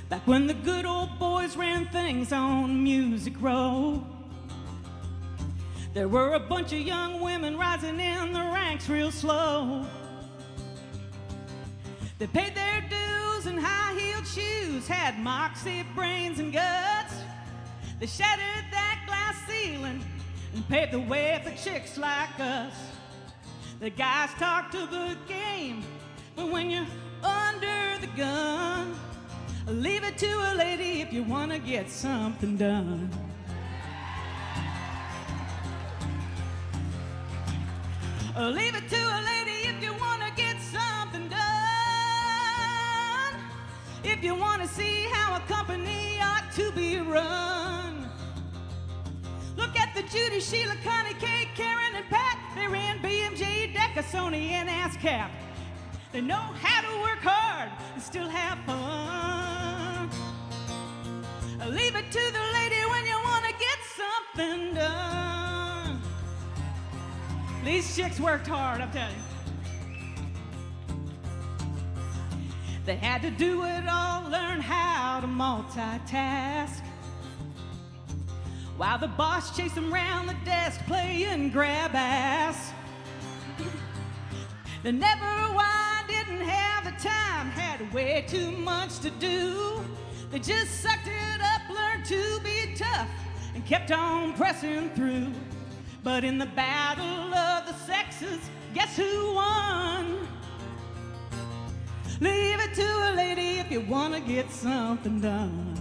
Back when the good old boys ran things on Music Row. There were a bunch of young women rising in the ranks real slow. They paid their dues in high-heeled shoes, had moxie, brains, and guts. They shattered that glass ceiling and paved the way for chicks like us. The guys talk to the game, but when you're under the gun, leave it to a lady if you want to get something done. Leave it to a lady if you want to get something done. If you want to see how a company ought to be run. Look at the Judy, Shelia, Connie, Kate, Karen, and Pat. They ran BMJ, Decca, Sony, and ASCAP. They know how to work hard and still have fun. Leave it to the lady when you want to get something done. These chicks worked hard, I'm telling you. They had to do it all, learn how to multitask, while the boss chased them around the desk playing grab ass. They never didn't have the time, had way too much to do. They just sucked it up, learned to be tough, and kept on pressing through. But in the battle of the sexes, guess who won? Leave it to a lady if you want to get something done.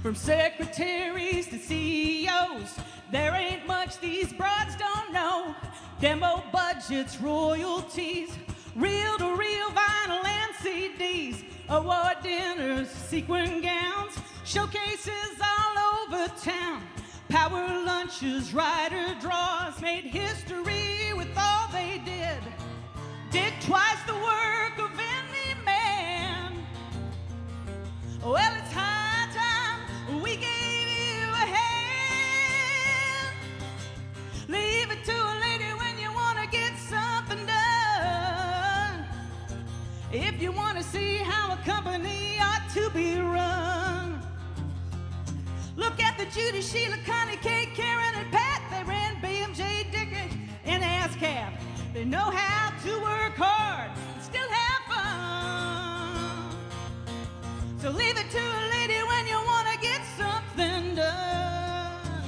From secretaries to CEOs, there ain't much these broads don't know. Demo budgets, royalties, reel-to-reel vinyl and CDs, award dinners, sequin gowns, showcases all over town, power lunches, rider draws, made history with all they did twice the work of any man. Well, it's high time we gave you a hand. Leave it to a lady when you want to get something done. If you want to see how a company ought to be run. Look at the Judy, Shelia, Connie, Kate, Karen, and Pat. They ran BMJ, Dickens, and ASCAP. They know how to work hard and still have fun. So leave it to a lady when you want to get something done.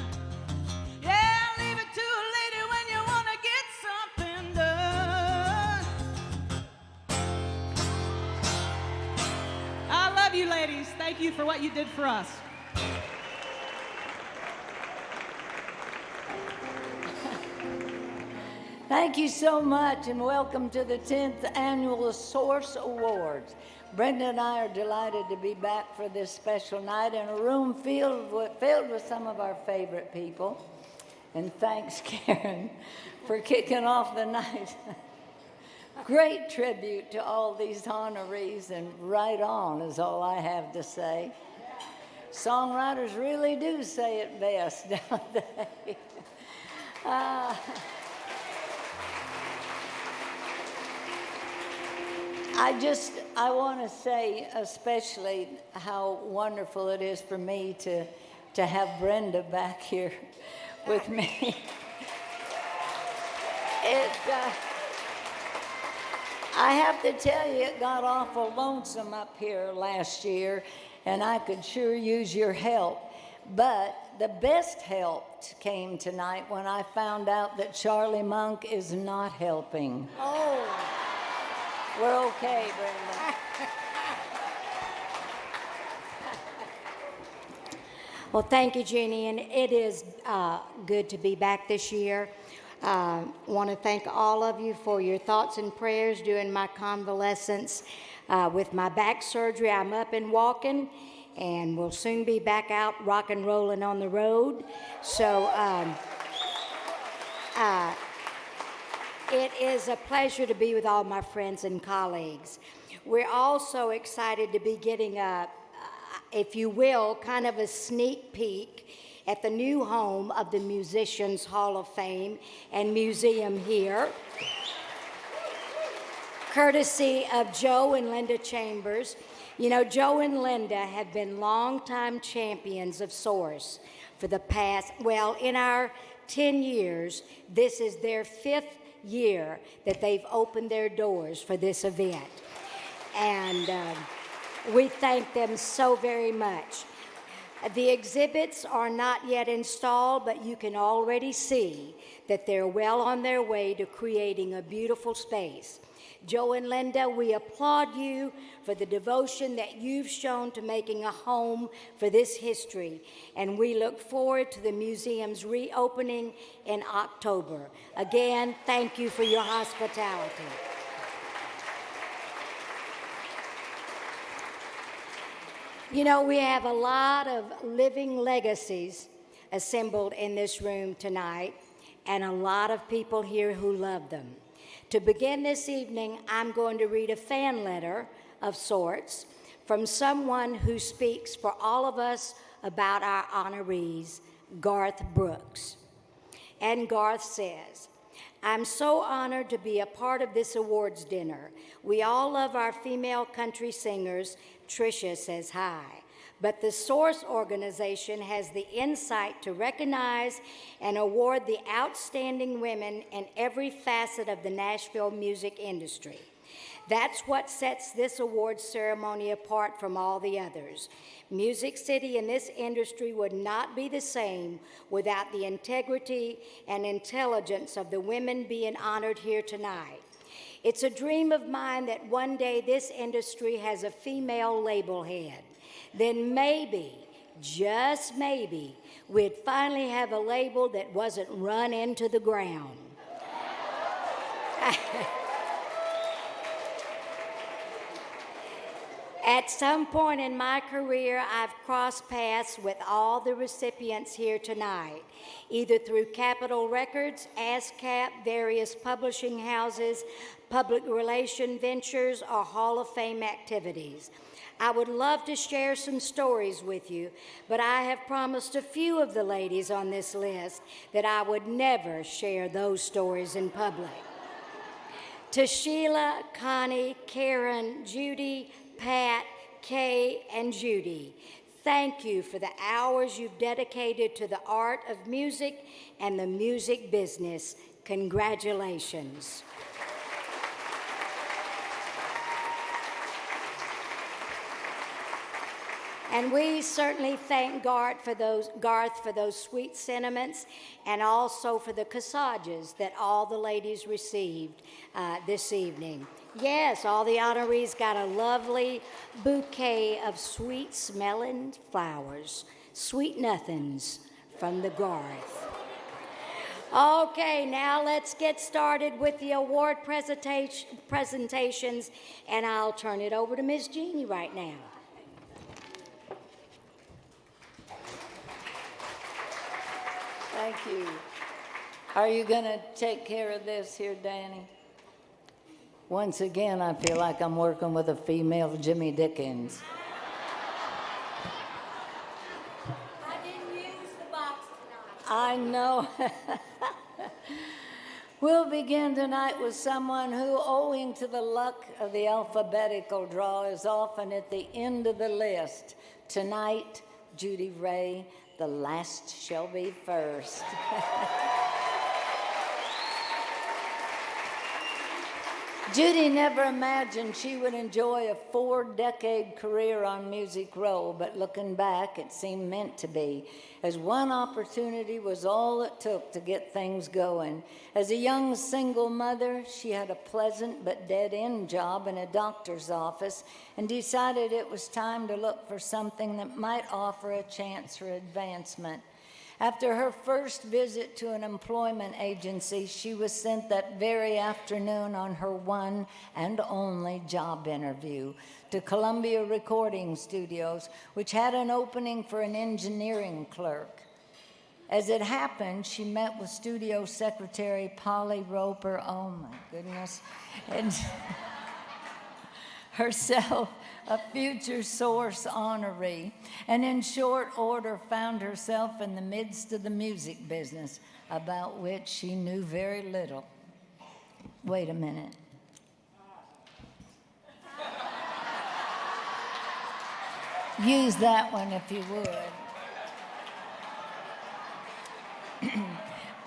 Yeah, leave it to a lady when you want to get something done. I love you, ladies. Thank you for what you did for us. Thank you so much, and welcome to the 10th Annual Source Awards. Brenda and I are delighted to be back for this special night in a room filled with some of our favorite people. And thanks, Karen, for kicking off the night. Great tribute to all these honorees, and right on is all I have to say. Songwriters really do say it best, don't they? I want to say especially how wonderful it is for me to have Brenda back here with me. I have to tell you, it got awful lonesome up here last year, and I could sure use your help. But the best help came tonight when I found out that Charlie Monk is not helping. Oh. We're okay, Brenda. Well, thank you, Jeannie, and it is good to be back this year. Want to thank all of you for your thoughts and prayers during my convalescence. With my back surgery, I'm up and walking, and we'll soon be back out rock and rolling on the road. So it is a pleasure to be with all my friends and colleagues. We're also excited to be getting if you will, kind of a sneak peek at the new home of the Musicians Hall of Fame and Museum here, courtesy of Joe and Linda Chambers. You know, Joe and Linda have been longtime champions of Source for the past, well, in our 10 years, this is their 5th year that they've opened their doors for this event. And we thank them so very much. The exhibits are not yet installed, but you can already see that they're well on their way to creating a beautiful space. Joe and Linda, we applaud you for the devotion that you've shown to making a home for this history, and we look forward to the museum's reopening in October. Again, thank you for your hospitality. You know, we have a lot of living legacies assembled in this room tonight, and a lot of people here who love them. To begin this evening, I'm going to read a fan letter of sorts from someone who speaks for all of us about our honorees, Garth Brooks. And Garth says, I'm so honored to be a part of this awards dinner. We all love our female country singers. Tricia says hi. But the Source organization has the insight to recognize and award the outstanding women in every facet of the Nashville music industry. That's what sets this awards ceremony apart from all the others. Music City and this industry would not be the same without the integrity and intelligence of the women being honored here tonight. It's a dream of mine that one day this industry has a female label head. Then maybe, just maybe, we'd finally have a label that wasn't run into the ground. At some point in my career, I've crossed paths with all the recipients here tonight, either through Capitol Records, ASCAP, various publishing houses, public relation ventures, or Hall of Fame activities. I would love to share some stories with you, but I have promised a few of the ladies on this list that I would never share those stories in public. To Sheila, Connie, Karen, Judy, Pat, Kay, and Judy, thank you for the hours you've dedicated to the art of music and the music business. Congratulations. And we certainly thank Garth for those sweet sentiments, and also for the corsages that all the ladies received this evening. Yes, all the honorees got a lovely bouquet of sweet-smelling flowers, sweet nothings from the Garth. Okay, now let's get started with the award presentations, and I'll turn it over to Miss Jeannie right now. Thank you. Are you going to take care of this here, Danny? Once again, I feel like I'm working with a female Jimmy Dickens. I didn't use the box tonight. I know. We'll begin tonight with someone who, owing to the luck of the alphabetical draw, is often at the end of the list. Tonight, Judy Wray, the last shall be first. Judy never imagined she would enjoy a 4-decade career on Music Row, but looking back, it seemed meant to be, as one opportunity was all it took to get things going. As a young single mother, she had a pleasant but dead-end job in a doctor's office and decided it was time to look for something that might offer a chance for advancement. After her first visit to an employment agency, she was sent that very afternoon on her one and only job interview to Columbia Recording Studios, which had an opening for an engineering clerk. As it happened, she met with studio secretary Polly Roper, oh my goodness, and herself a future Source honoree, and in short order found herself in the midst of the music business, about which she knew very little. Wait a minute. use that one if you would.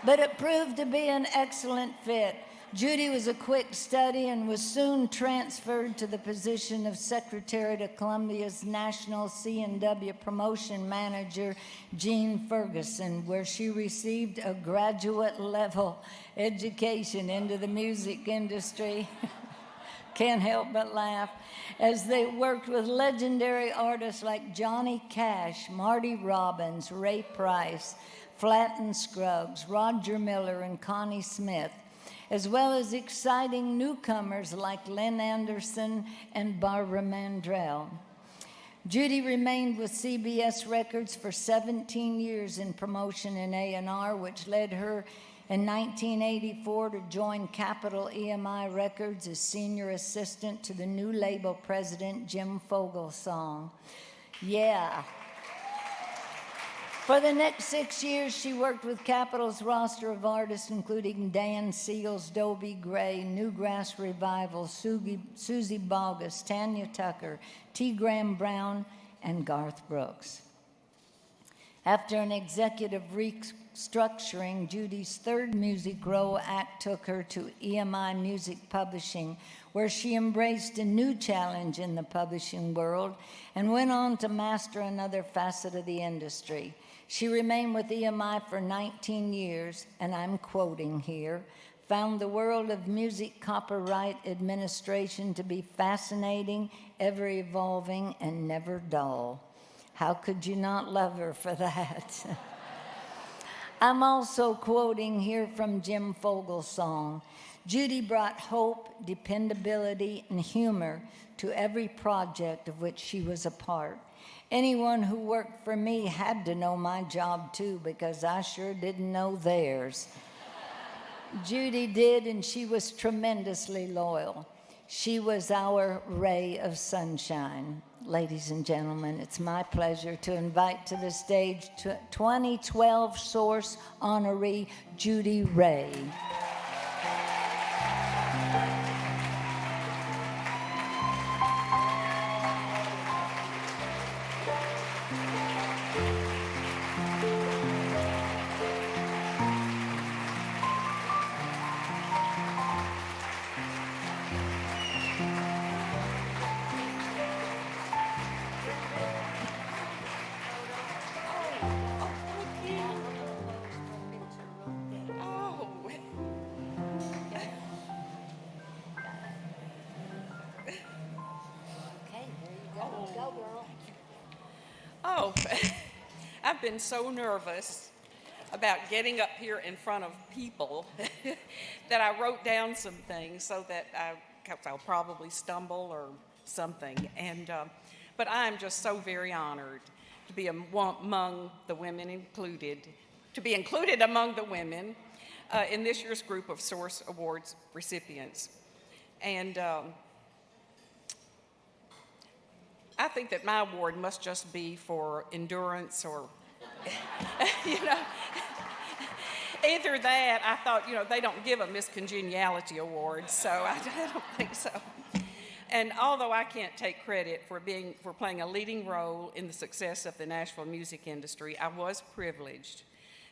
But it proved to be an excellent fit. Judy was a quick study and was soon transferred to the position of Secretary to Columbia's National C&W Promotion Manager, Jean Ferguson, where she received a graduate-level education into the music industry. Can't help but laugh, as they worked with legendary artists like Johnny Cash, Marty Robbins, Ray Price, Flatt & Scruggs, Roger Miller, and Connie Smith, as well as exciting newcomers like Lynn Anderson and Barbara Mandrell. Judy remained with CBS Records for 17 years in promotion and A&R, which led her in 1984 to join Capitol EMI Records as senior assistant to the new label president, Jim Fogelsong. Yeah. For the next 6 years, she worked with Capitol's roster of artists, including Dan Seals, Dobie Gray, Newgrass Revival, Susie Bogus, Tanya Tucker, T. Graham Brown, and Garth Brooks. After an executive restructuring, Judy's third Music Row act took her to EMI Music Publishing, where she embraced a new challenge in the publishing world and went on to master another facet of the industry. She remained with EMI for 19 years, and I'm quoting here, found the world of music copyright administration to be fascinating, ever-evolving, and never dull. How could you not love her for that? I'm also quoting here from Jim Fogelsong. Judy brought hope, dependability, and humor to every project of which she was a part. Anyone who worked for me had to know my job too, because I sure didn't know theirs. Judy did, and she was tremendously loyal. She was our ray of sunshine. Ladies and gentlemen, it's my pleasure to invite to the stage 2012 Source honoree Judy Wray. Oh, I've been so nervous about getting up here in front of people that I wrote down some things so that I'll probably stumble or something. But I'm just so very honored to be among the women included, to be included among the women in this year's group of Source Awards recipients. And I think that my award must just be for endurance or, either that, I thought, they don't give a Miss Congeniality award, so I don't think so. And although I can't take credit for playing a leading role in the success of the Nashville music industry, I was privileged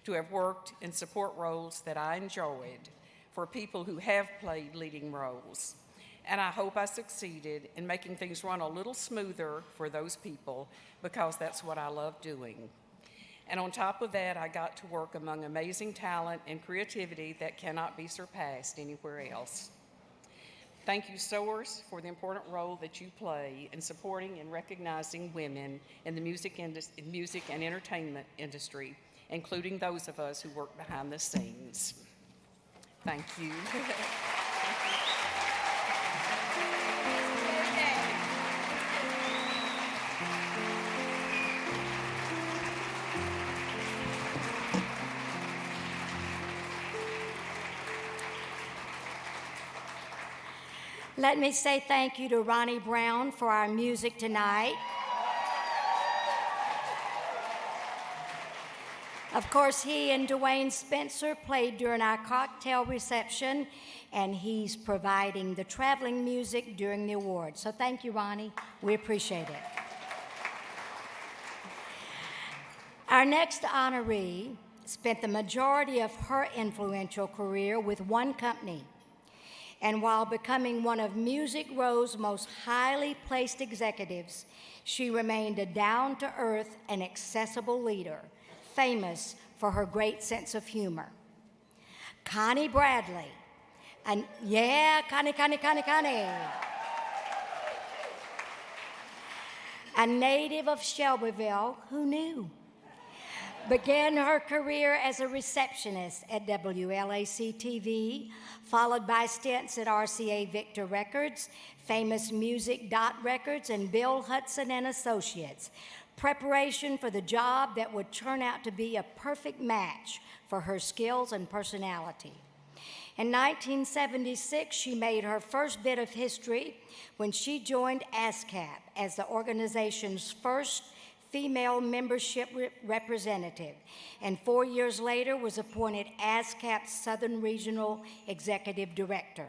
to have worked in support roles that I enjoyed for people who have played leading roles. And I hope I succeeded in making things run a little smoother for those people, because that's what I love doing. And on top of that, I got to work among amazing talent and creativity that cannot be surpassed anywhere else. Thank you, Source, for the important role that you play in supporting and recognizing women in the music and entertainment industry, including those of us who work behind the scenes. Thank you. Let me say thank you to Ronnie Brown for our music tonight. Of course, he and Dwayne Spencer played during our cocktail reception, and he's providing the traveling music during the awards. So thank you, Ronnie. We appreciate it. Our next honoree spent the majority of her influential career with one company, and while becoming one of Music Row's most highly placed executives, she remained a down-to-earth and accessible leader, famous for her great sense of humor. Connie Bradley, and yeah, Connie. A native of Shelbyville, who knew? Began her career as a receptionist at WLAC-TV, followed by stints at RCA Victor Records, Famous Music Dot Records, and Bill Hudson and Associates. Preparation for the job that would turn out to be a perfect match for her skills and personality. In 1976, she made her first bit of history when she joined ASCAP as the organization's first female membership representative, and 4 years later was appointed ASCAP's Southern Regional Executive Director.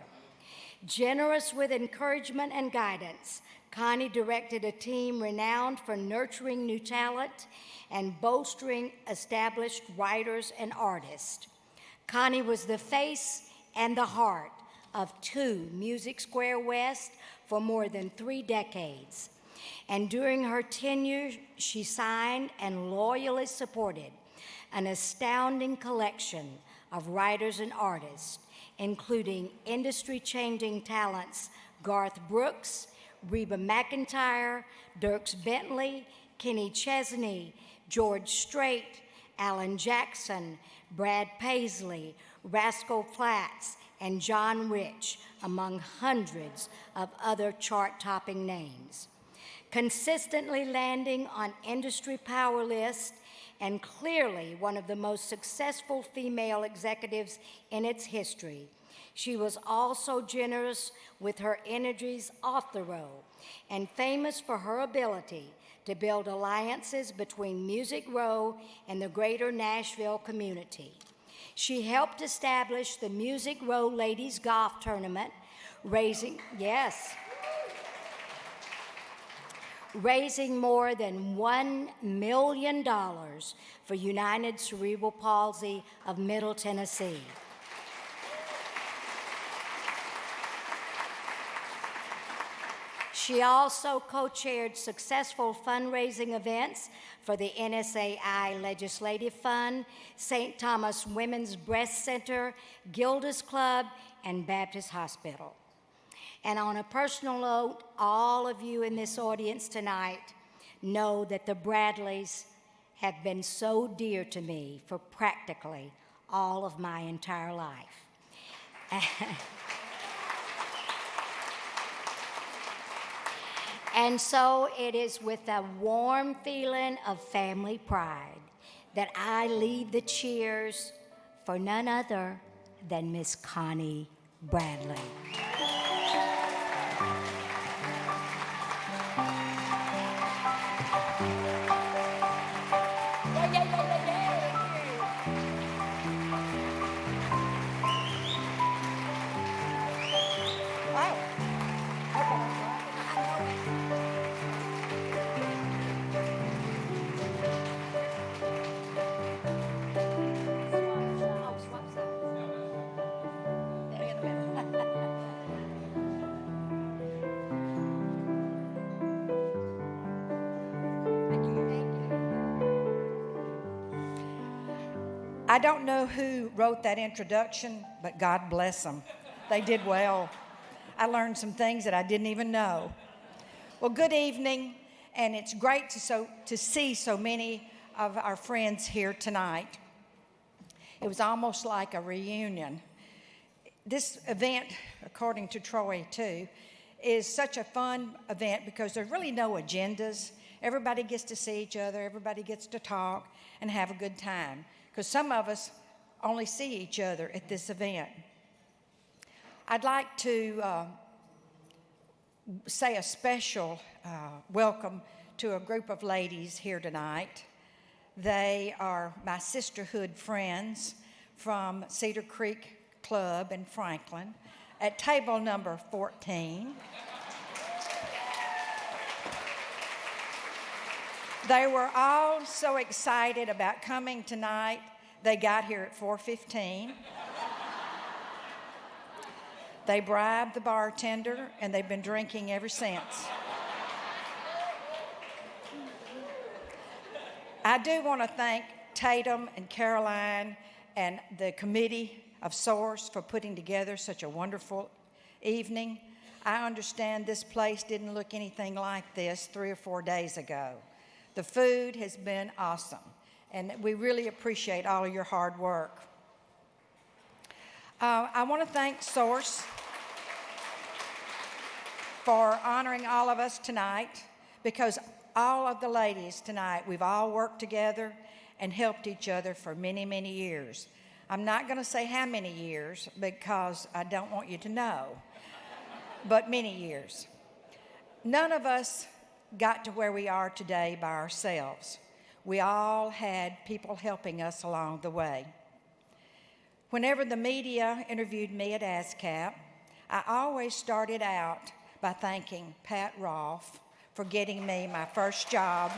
Generous with encouragement and guidance, Connie directed a team renowned for nurturing new talent and bolstering established writers and artists. Connie was the face and the heart of 2 Music Square West for more than 3 decades. And during her tenure, she signed and loyally supported an astounding collection of writers and artists, including industry-changing talents Garth Brooks, Reba McEntire, Dierks Bentley, Kenny Chesney, George Strait, Alan Jackson, Brad Paisley, Rascal Flatts, and John Rich, among hundreds of other chart-topping names. Consistently landing on industry power lists and clearly one of the most successful female executives in its history, she was also generous with her energies off the row and famous for her ability to build alliances between Music Row and the greater Nashville community. She helped establish the Music Row Ladies Golf Tournament, raising more than $1 million for United Cerebral Palsy of Middle Tennessee. She also co-chaired successful fundraising events for the NSAI Legislative Fund, St. Thomas Women's Breast Center, Gilda's Club, and Baptist Hospital. And on a personal note, all of you in this audience tonight know that the Bradleys have been so dear to me for practically all of my entire life. And so it is with a warm feeling of family pride that I lead the cheers for none other than Miss Connie Bradley. I don't know who wrote that introduction, but God bless them. They did well. I learned some things that I didn't even know. Well, good evening, and it's great to see so many of our friends here tonight. It was almost like a reunion. This event, according to Troy too, is such a fun event because there's really no agendas. Everybody gets to see each other, everybody gets to talk and have a good time. Because some of us only see each other at this event. I'd like to say a special welcome to a group of ladies here tonight. They are my sisterhood friends from Cedar Creek Club in Franklin at table number 14. They were all so excited about coming tonight. They got here at 4:15. They bribed the bartender, and they've been drinking ever since. I do want to thank Tatum and Caroline and the committee of Source for putting together such a wonderful evening. I understand this place didn't look anything like this 3 or 4 days ago. The food has been awesome, and we really appreciate all of your hard work. I want to thank Source for honoring all of us tonight, because all of the ladies tonight, we've all worked together and helped each other for many, many years. I'm not going to say how many years because I don't want you to know, but many years. None of us got to where we are today by ourselves. We all had people helping us along the way. Whenever the media interviewed me at ASCAP, I always started out by thanking Pat Rolfe for getting me my first job.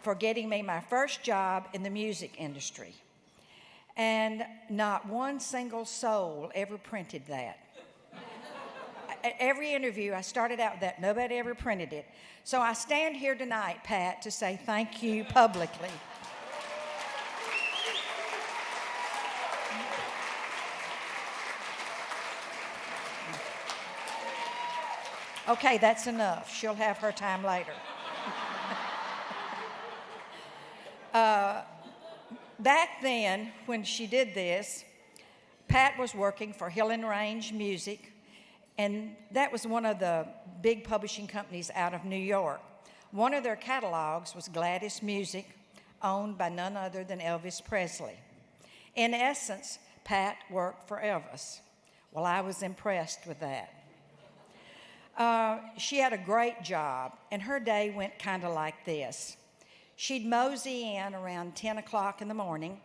For getting me my first job in the music industry. And not one single soul ever printed that. At every interview, I started out with that. Nobody ever printed it. So I stand here tonight, Pat, to say thank you publicly. Okay, that's enough. She'll have her time later. Back then, when she did this, Pat was working for Hill and Range Music, and that was one of the big publishing companies out of New York. One of their catalogs was Gladys Music, owned by none other than Elvis Presley. In essence, Pat worked for Elvis. Well, I was impressed with that. She had a great job, and her day went kind of like this. She'd mosey in around 10 o'clock in the morning.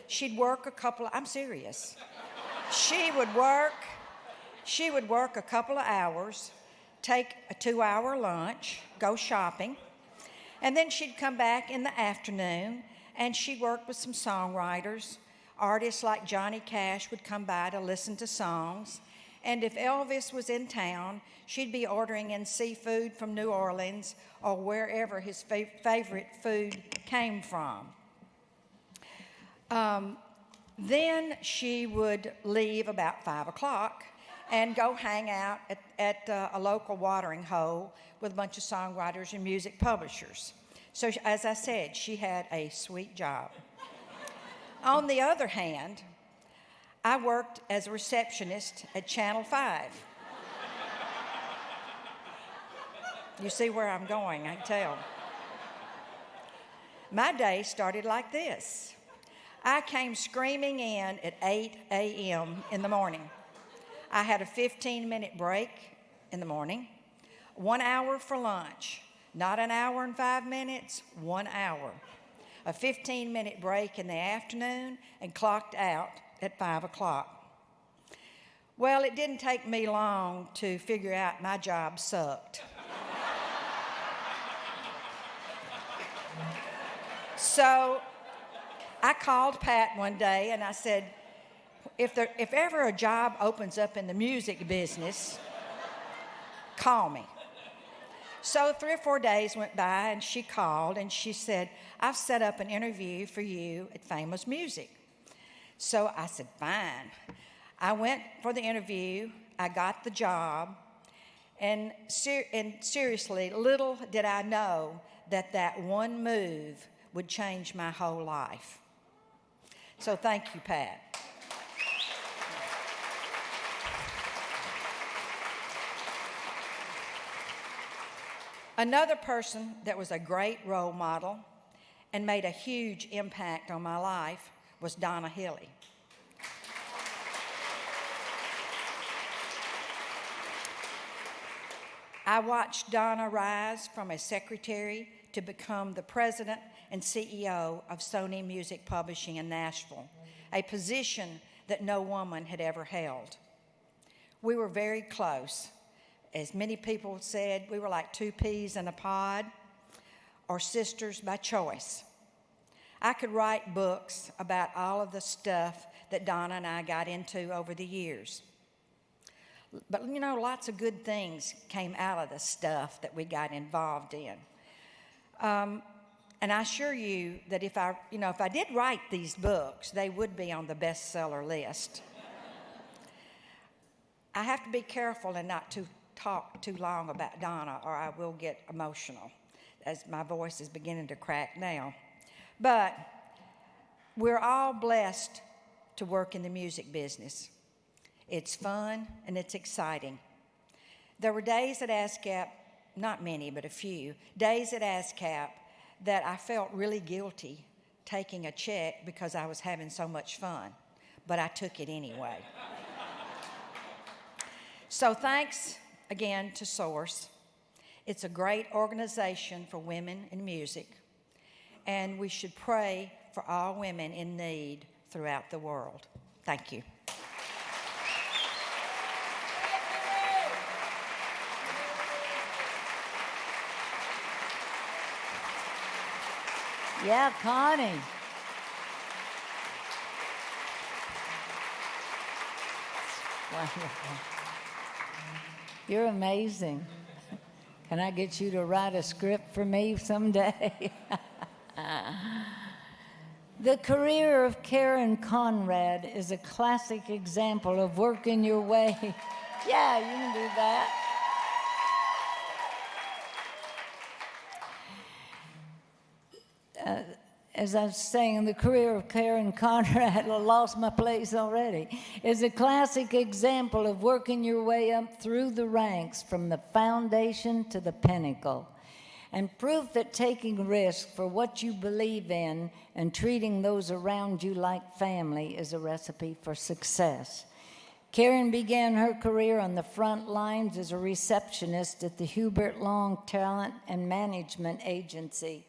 She'd work I'm serious. She would work a couple of hours, take a 2-hour lunch, go shopping, and then she'd come back in the afternoon, and she'd work with some songwriters. Artists like Johnny Cash would come by to listen to songs. And if Elvis was in town, she'd be ordering in seafood from New Orleans or wherever his favorite food came from. Then she would leave about 5 o'clock and go hang out at a local watering hole with a bunch of songwriters and music publishers. So as I said, she had a sweet job. On the other hand, I worked as a receptionist at Channel 5. You see where I'm going, I can tell. My day started like this. I came screaming in at 8 a.m. in the morning. I had a 15-minute break in the morning, 1 hour for lunch, not an hour and 5 minutes, 1 hour. A 15-minute break in the afternoon, and clocked out at 5 o'clock. Well, it didn't take me long to figure out my job sucked. So I called Pat one day and I said, if ever a job opens up in the music business, call me. So 3 or 4 days went by and she called and she said, I've set up an interview for you at Famous Music. So I said, fine. I went for the interview. I got the job. And seriously, little did I know that one move would change my whole life. So thank you, Pat. Another person that was a great role model and made a huge impact on my life was Donna Hilley. I watched Donna rise from a secretary to become the president and CEO of Sony Music Publishing in Nashville, a position that no woman had ever held. We were very close. as many people said, we were like two peas in a pod, or sisters by choice. I could write books about all of the stuff that Donna and I got into over the years. But you know, lots of good things came out of the stuff that we got involved in. And I assure you that if I did write these books, they would be on the bestseller list. I have to be careful and not to talk too long about Donna, or I will get emotional, as my voice is beginning to crack now. But we're all blessed to work in the music business. It's fun and it's exciting. There were days at ASCAP, not many, but a few, days at ASCAP that I felt really guilty taking a check because I was having so much fun, but I took it anyway. So thanks again to Source. It's a great organization for women in music, and we should pray for all women in need throughout the world. Thank you. Yeah, Connie. Wonderful. You're amazing. Can I get you to write a script for me someday? The career of Karen Conrad is a classic example of working your way. Yeah, you can do that. As I was saying, the career of Karen Conrad, I lost my place already, is a classic example of working your way up through the ranks from the foundation to the pinnacle, and proof that taking risks for what you believe in and treating those around you like family is a recipe for success. Karen began her career on the front lines as a receptionist at the Hubert Long Talent and Management Agency.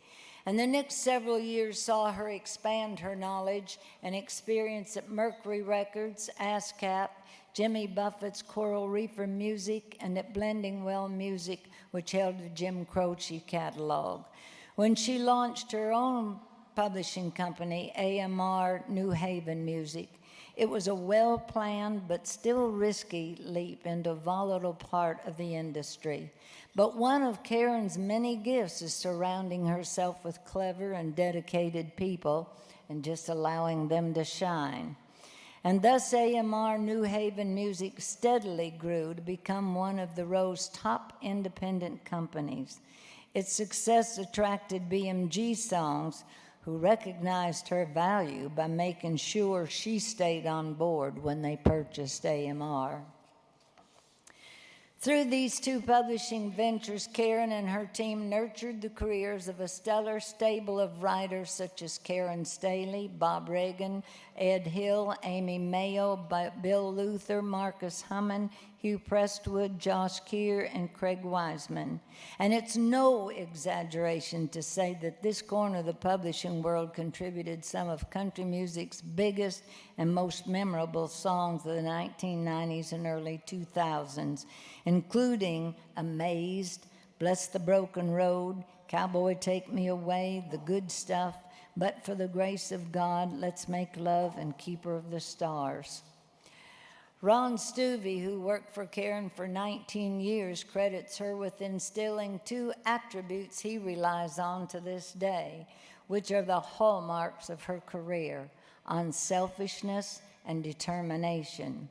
And the next several years saw her expand her knowledge and experience at Mercury Records, ASCAP, Jimmy Buffett's Coral Reefer Music, and at Blending Well Music, which held the Jim Croce catalog. When she launched her own publishing company, AMR New Haven Music, it was a well-planned but still risky leap into a volatile part of the industry. But one of Karen's many gifts is surrounding herself with clever and dedicated people and just allowing them to shine. And thus AMR New Haven Music steadily grew to become one of the Row's top independent companies. Its success attracted BMG Songs, who recognized her value by making sure she stayed on board when they purchased AMR. Through these two publishing ventures, Karen and her team nurtured the careers of a stellar stable of writers such as Karen Staley, Bob Reagan, Ed Hill, Amy Mayo, Bill Luther, Marcus Hummon, Hugh Prestwood, Josh Keir, and Craig Wiseman. And it's no exaggeration to say that this corner of the publishing world contributed some of country music's biggest and most memorable songs of the 1990s and early 2000s, including Amazed, Bless the Broken Road, Cowboy Take Me Away, The Good Stuff, But for the Grace of God, Let's Make Love, and Keeper of the Stars. Ron Stuvey, who worked for Karen for 19 years, credits her with instilling two attributes he relies on to this day, which are the hallmarks of her career: unselfishness and determination.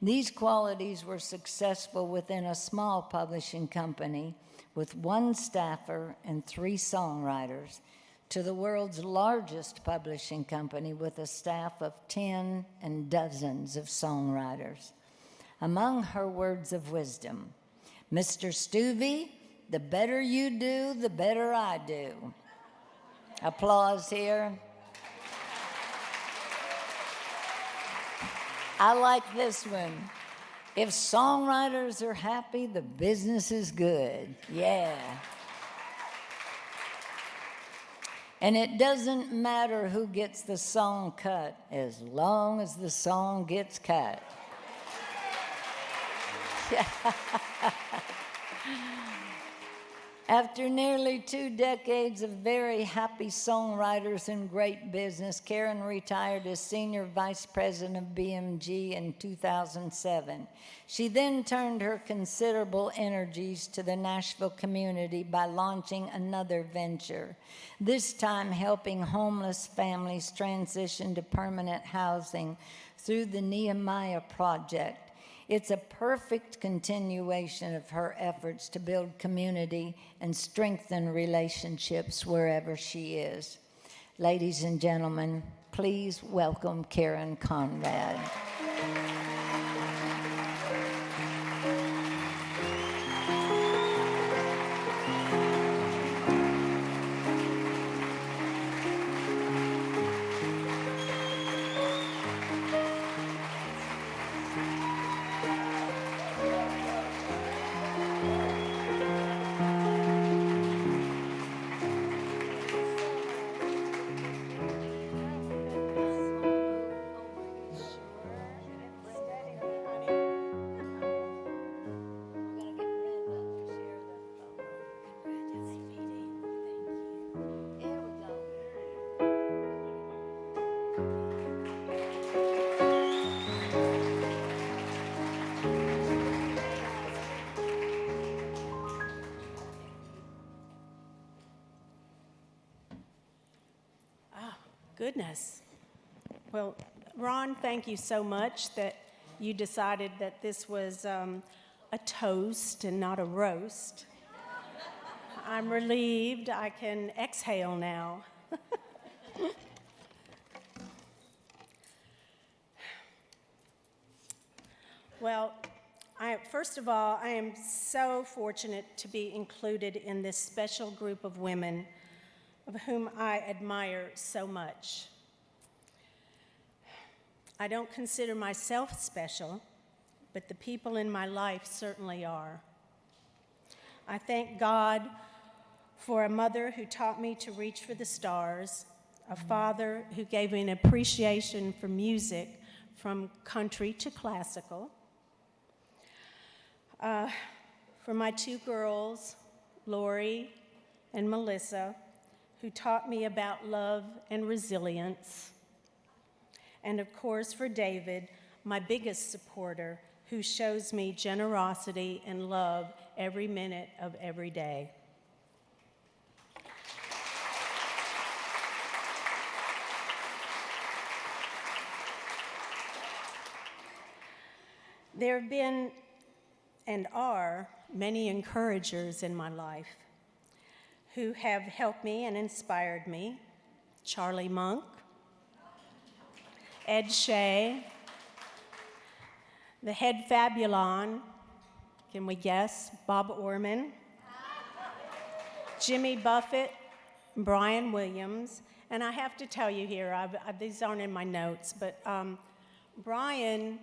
These qualities were successful within a small publishing company with one staffer and 3 songwriters, to the world's largest publishing company with a staff of 10 and dozens of songwriters. Among her words of wisdom, Mr. Stuvey, the better you do, the better I do. Applause here. I like this one. If songwriters are happy, the business is good. Yeah. And it doesn't matter who gets the song cut, as long as the song gets cut. After nearly 2 decades of very happy songwriters and great business, Karen retired as Senior Vice President of BMG in 2007. She then turned her considerable energies to the Nashville community by launching another venture, this time helping homeless families transition to permanent housing through the Nehemiah Project. It's a perfect continuation of her efforts to build community and strengthen relationships wherever she is. Ladies and gentlemen, please welcome Karen Conrad. Goodness. Well, Ron, thank you so much that you decided that this was a toast and not a roast. I'm relieved I can exhale now. Well, first of all, I am so fortunate to be included in this special group of women of whom I admire so much. I don't consider myself special, but the people in my life certainly are. I thank God for a mother who taught me to reach for the stars, a father who gave me an appreciation for music from country to classical, for my 2 girls, Lori and Melissa, who taught me about love and resilience. And of course, for David, my biggest supporter, who shows me generosity and love every minute of every day. There have been and are many encouragers in my life who have helped me and inspired me. Charlie Monk, Ed Shea, the head Fabulon, can we guess? Bob Orman, Jimmy Buffett, Brian Williams. And I have to tell you here, these aren't in my notes, but Brian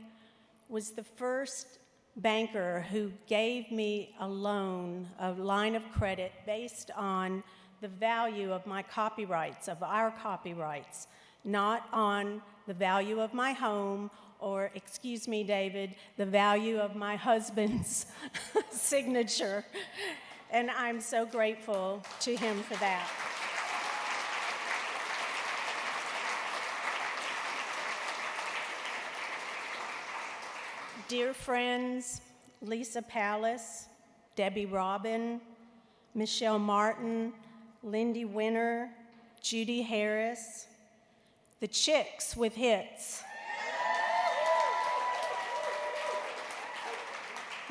was the first banker who gave me a loan, a line of credit based on the value of my copyrights, of our copyrights, not on the value of my home or, excuse me, David, the value of my husband's signature. And I'm so grateful to him for that. Dear friends, Lisa Pallas, Debbie Robin, Michelle Martin, Lindy Winter, Judy Harris, the Chicks with hits.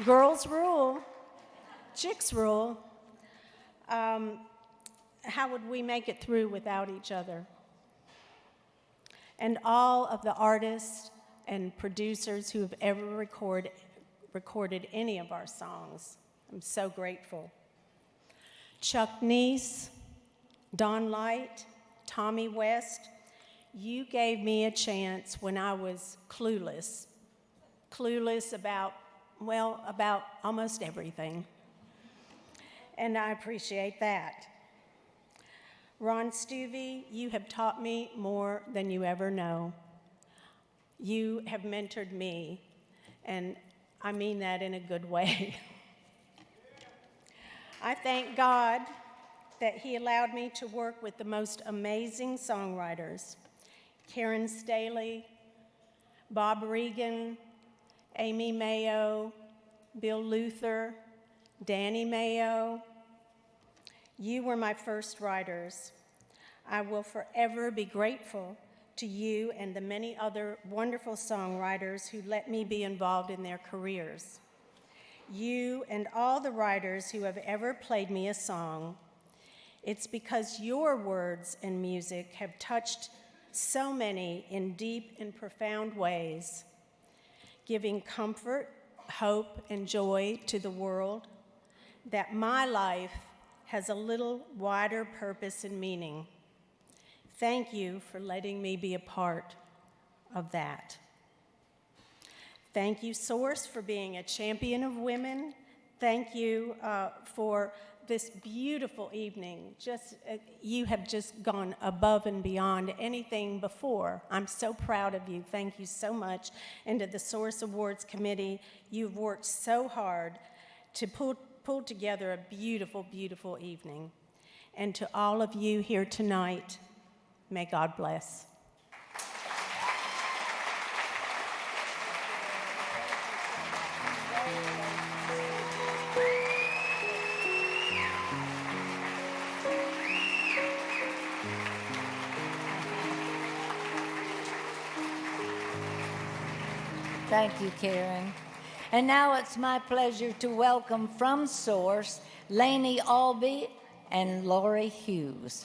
Girls rule, chicks rule. How would we make it through without each other? And all of the artists and producers who have ever recorded any of our songs. I'm so grateful. Chuck Neese, Don Light, Tommy West, you gave me a chance when I was clueless about almost everything. And I appreciate that. Ron Stuvey, you have taught me more than you ever know. You have mentored me, and I mean that in a good way. I thank God that He allowed me to work with the most amazing songwriters: Karen Staley, Bob Regan, Amy Mayo, Bill Luther, Danny Mayo. You were my first writers. I will forever be grateful to you and the many other wonderful songwriters who let me be involved in their careers. You and all the writers who have ever played me a song. It's because your words and music have touched so many in deep and profound ways, giving comfort, hope, and joy to the world, that my life has a little wider purpose and meaning. Thank you for letting me be a part of that. Thank you, Source, for being a champion of women. Thank you for this beautiful evening. You have just gone above and beyond anything before. I'm so proud of you. Thank you so much. And to the Source Awards Committee, you've worked so hard to pull together a beautiful, beautiful evening. And to all of you here tonight, may God bless. Thank you, Karen. And now it's my pleasure to welcome from Source, Lainey Albee and Lori Hughes.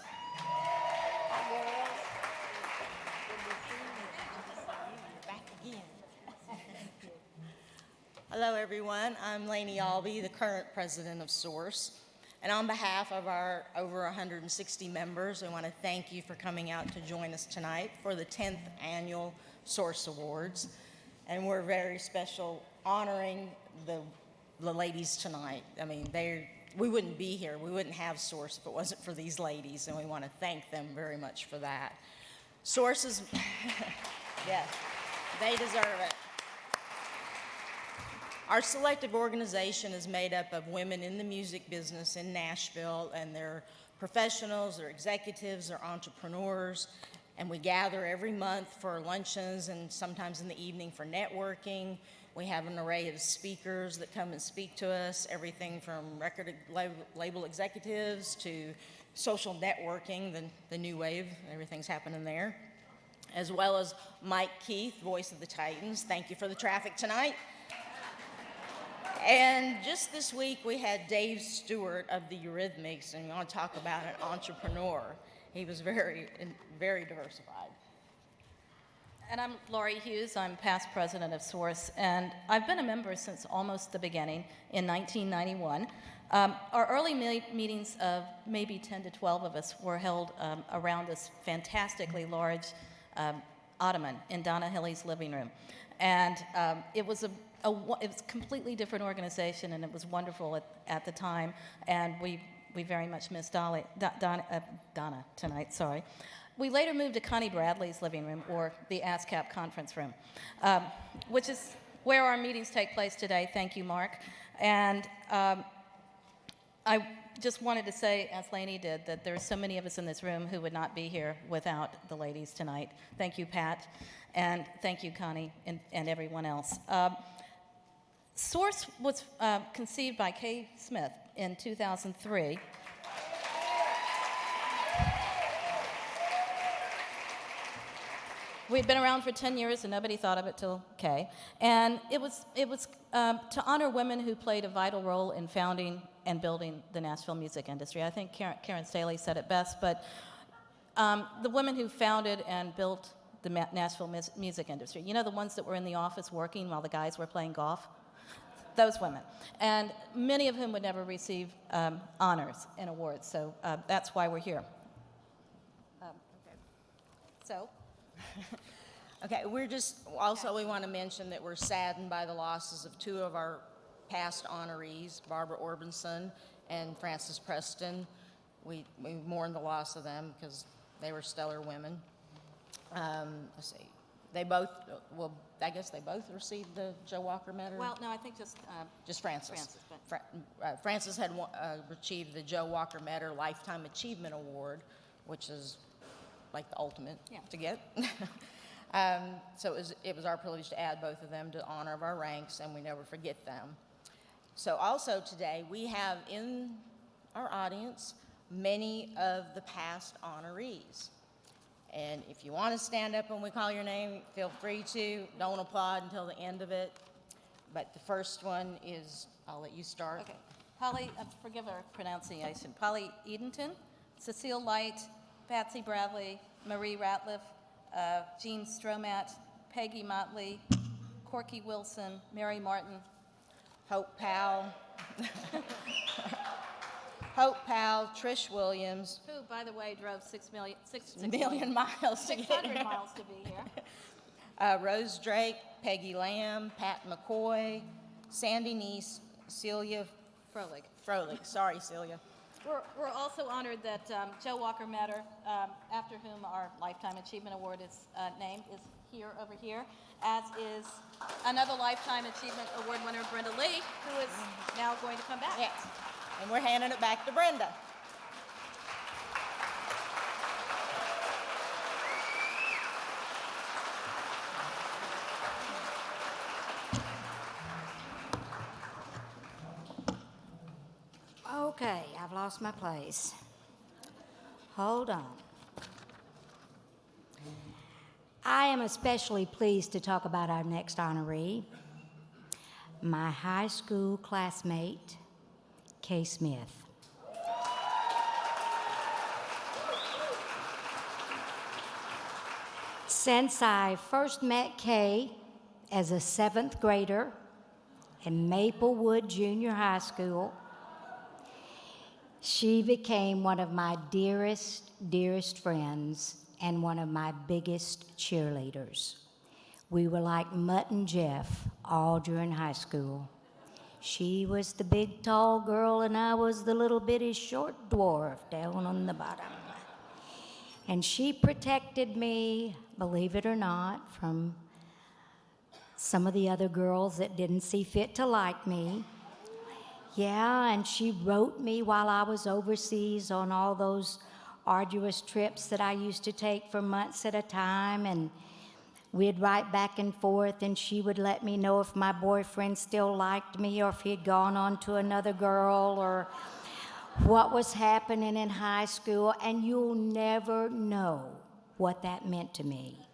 Hello, everyone. I'm Lainey Albee, the current president of Source. And on behalf of our over 160 members, I want to thank you for coming out to join us tonight for the 10th Annual Source Awards. And we're very special honoring the ladies tonight. I mean, we wouldn't be here. We wouldn't have Source if it wasn't for these ladies, and we want to thank them very much for that. Source is, yes, they deserve it. Our selective organization is made up of women in the music business in Nashville, and they're professionals, they're executives, they're entrepreneurs, and we gather every month for luncheons and sometimes in the evening for networking. We have an array of speakers that come and speak to us, everything from record label executives to social networking, the new wave, everything's happening there, as well as Mike Keith, voice of the Titans. Thank you for the traffic tonight. And just this week, we had Dave Stewart of the Eurythmics, and we want to talk about an entrepreneur. He was very, very diversified. And I'm Lori Hughes. I'm past president of Source, and I've been a member since almost the beginning in 1991. Our early meetings of maybe 10 to 12 of us were held around this fantastically large ottoman in Donna Hilly's living room. And it was a completely different organization, and it was wonderful at the time, and we very much miss Donna tonight, sorry. We later moved to Connie Bradley's living room, or the ASCAP conference room, which is where our meetings take place today. Thank you, Mark. And I just wanted to say, as Lainey did, that there are so many of us in this room who would not be here without the ladies tonight. Thank you, Pat, and thank you, Connie, and everyone else. Source was conceived by Kay Smith in 2003. We'd been around for 10 years and nobody thought of it till Kay. And it was to honor women who played a vital role in founding and building the Nashville music industry. I think Karen Staley said it best, but the women who founded and built the Nashville music industry. You know, the ones that were in the office working while the guys were playing golf? Those women. And many of whom would never receive honors and awards, so that's why we're here. So. Okay, we want to mention that we're saddened by the losses of two of our past honorees, Barbara Orbison and Frances Preston. We mourn the loss of them because they were stellar women. Let's see. They both, well, I guess they both received the Joe Walker Medal? Well, no, I think just Francis. Francis, but- Francis had achieved the Joe Walker Medal Lifetime Achievement Award, which is like the ultimate to get. So it was our privilege to add both of them to honor of our ranks, and we never forget them. So also today, we have in our audience many of the past honorees. And if you want to stand up when we call your name, feel free to. Don't applaud until the end of it. But the first one is, I'll let you start. Okay. Polly, forgive our pronunciation, Polly Edenton, Cecile Light, Patsy Bradley, Marie Ratliff, Jean Stromat, Peggy Motley, Corky Wilson, Mary Martin, Hope Powell. Hope Powell, Trish Williams. who, by the way, drove 6 million miles to get 600 here. miles to be here. Rose Drake, Peggy Lamb, Pat McCoy, Sandy Neese, Celia Froelich. Sorry, Celia. We're also honored that Joe Walker Medal, after whom our Lifetime Achievement Award is named, is here over here, as is another Lifetime Achievement Award winner, Brenda Lee, who is now going to come back. Yes. And we're handing it back to Brenda. Okay, I've lost my place. Hold on. I am especially pleased to talk about our next honoree, my high school classmate, Kay Smith. Since I first met Kay as a 7th grader in Maplewood Junior High School, she became one of my dearest friends and one of my biggest cheerleaders. We were like Mutt and Jeff all during high school. She was the big, tall girl, and I was the little bitty, short dwarf down on the bottom. And she protected me, believe it or not, from some of the other girls that didn't see fit to like me. Yeah, and she wrote me while I was overseas on all those arduous trips that I used to take for months at a time, and we'd write back and forth, and she would let me know if my boyfriend still liked me or if he had gone on to another girl or what was happening in high school, and you'll never know what that meant to me.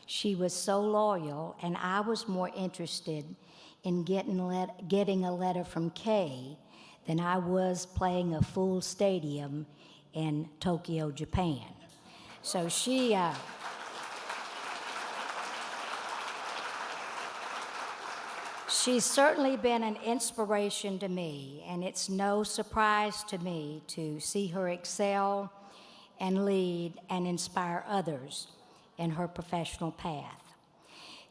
She was so loyal, and I was more interested in getting a letter from Kay than I was playing a full stadium in Tokyo, Japan. So she's certainly been an inspiration to me, and it's no surprise to me to see her excel and lead and inspire others in her professional path.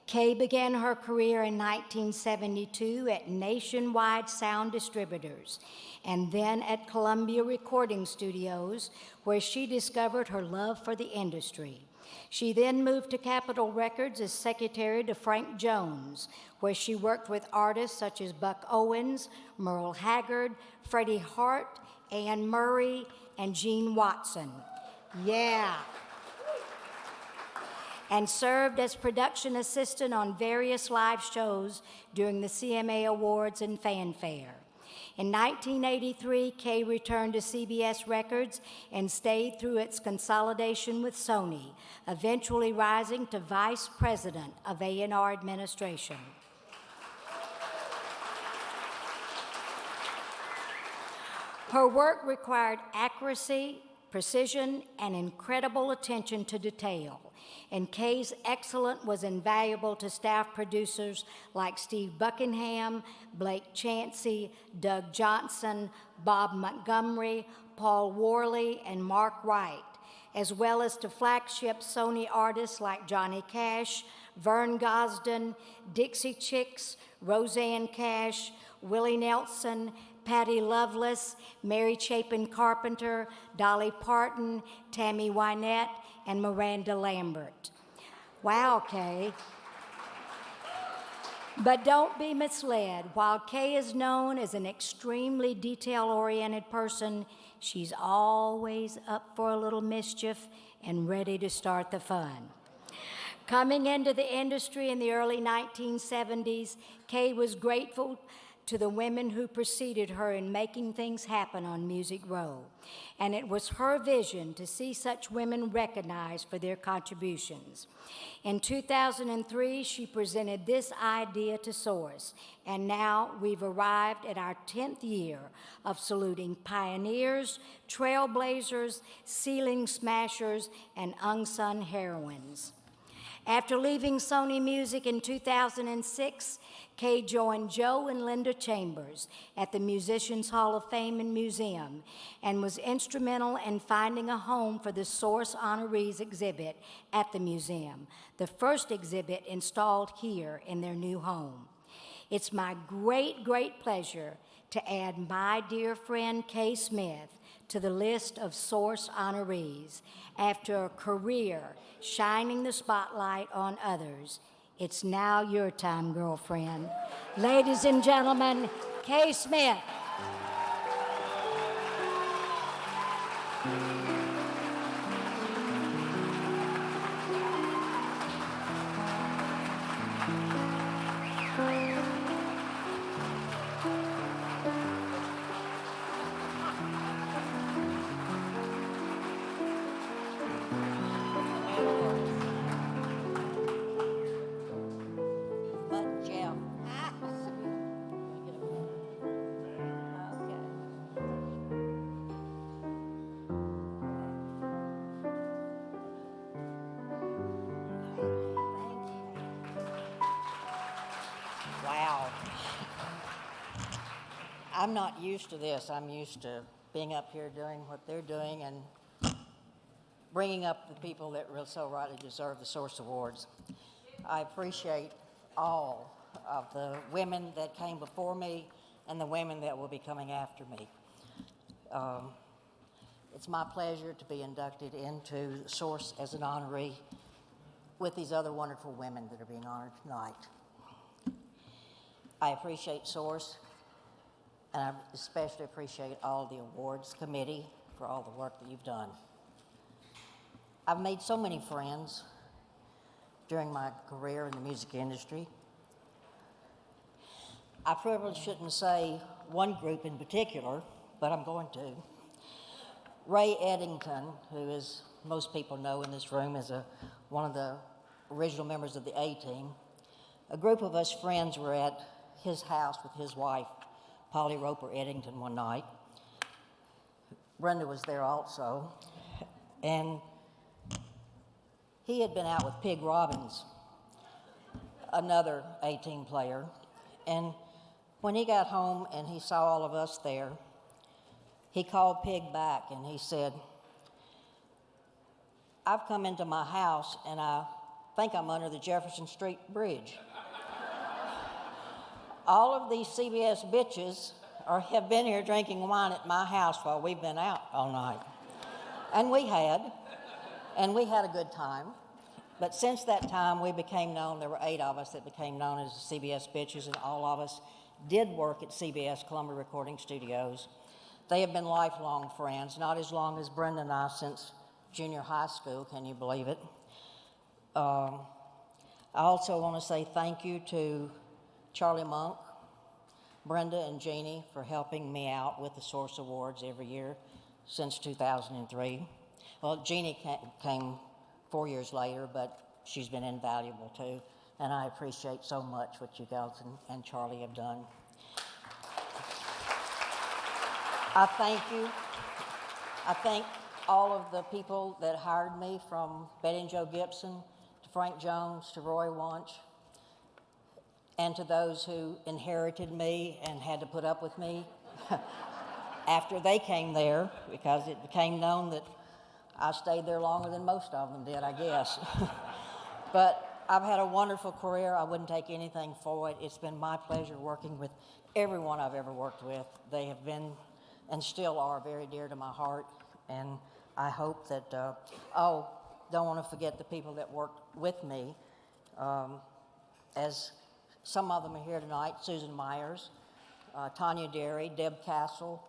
Kay began her career in 1972 at Nationwide Sound Distributors and then at Columbia Recording Studios, where she discovered her love for the industry. She then moved to Capitol Records as secretary to Frank Jones, where she worked with artists such as Buck Owens, Merle Haggard, Freddie Hart, Anne Murray, and Gene Watson. Yeah. And served as production assistant on various live shows during the CMA Awards and Fanfare. In 1983, Kay returned to CBS Records and stayed through its consolidation with Sony, eventually rising to vice president of A&R administration. Her work required accuracy, precision, and incredible attention to detail. And Kay's excellence was invaluable to staff producers like Steve Buckingham, Blake Chansey, Doug Johnson, Bob Montgomery, Paul Worley, and Mark Wright, as well as to flagship Sony artists like Johnny Cash, Vern Gosdin, Dixie Chicks, Roseanne Cash, Willie Nelson, Patty Loveless, Mary Chapin Carpenter, Dolly Parton, Tammy Wynette, and Miranda Lambert. Wow, Kay. But don't be misled. While Kay is known as an extremely detail-oriented person, she's always up for a little mischief and ready to start the fun. Coming into the industry in the early 1970s, Kay was grateful to the women who preceded her in making things happen on Music Row. And it was her vision to see such women recognized for their contributions. In 2003, she presented this idea to Source, and now we've arrived at our 10th year of saluting pioneers, trailblazers, ceiling smashers, and unsung heroines. After leaving Sony Music in 2006, Kay joined Joe and Linda Chambers at the Musicians Hall of Fame and Museum and was instrumental in finding a home for the Source Honorees exhibit at the museum, the first exhibit installed here in their new home. It's my great, great pleasure to add my dear friend Kay Smith to the list of Source honorees. After a career shining the spotlight on others, it's now your time, girlfriend. Ladies and gentlemen, Kay Smith. I'm not used to this. I'm used to being up here doing what they're doing and bringing up the people that so rightly deserve the Source Awards. I appreciate all of the women that came before me and the women that will be coming after me. It's my pleasure to be inducted into Source as an honoree with these other wonderful women that are being honored tonight. I appreciate Source, and I especially appreciate all the awards committee for all the work that you've done. I've made so many friends during my career in the music industry. I probably shouldn't say one group in particular, but I'm going to. Ray Eddington, who, as most people know in this room, is one of the original members of the A-Team. A group of us friends were at his house with his wife, Polly Roper Eddington, one night. Brenda was there also. And he had been out with Pig Robbins, another A-Team player. And when he got home and he saw all of us there, he called Pig back and he said, "I've come into my house and I think I'm under the Jefferson Street Bridge. All of these CBS bitches have been here drinking wine at my house while we've been out all night." And we had a good time. But since that time, we became known, there were 8 of us that became known as the CBS bitches, and all of us did work at CBS Columbia Recording Studios. They have been lifelong friends, not as long as Brenda and I, since junior high school, can you believe it? I also want to say thank you to Charlie Monk, Brenda, and Jeannie for helping me out with the Source Awards every year since 2003. Well, Jeannie came 4 years later, but she's been invaluable too, and I appreciate so much what you guys and Charlie have done. I thank you. I thank all of the people that hired me, from Betty and Joe Gibson to Frank Jones to Roy Wunsch, and to those who inherited me and had to put up with me after they came there, because it became known that I stayed there longer than most of them did, I guess. But I've had a wonderful career. I wouldn't take anything for it. It's been my pleasure working with everyone I've ever worked with. They have been and still are very dear to my heart. And I hope that, don't want to forget the people that worked with me, as some of them are here tonight, Susan Myers, Tanya Derry, Deb Castle.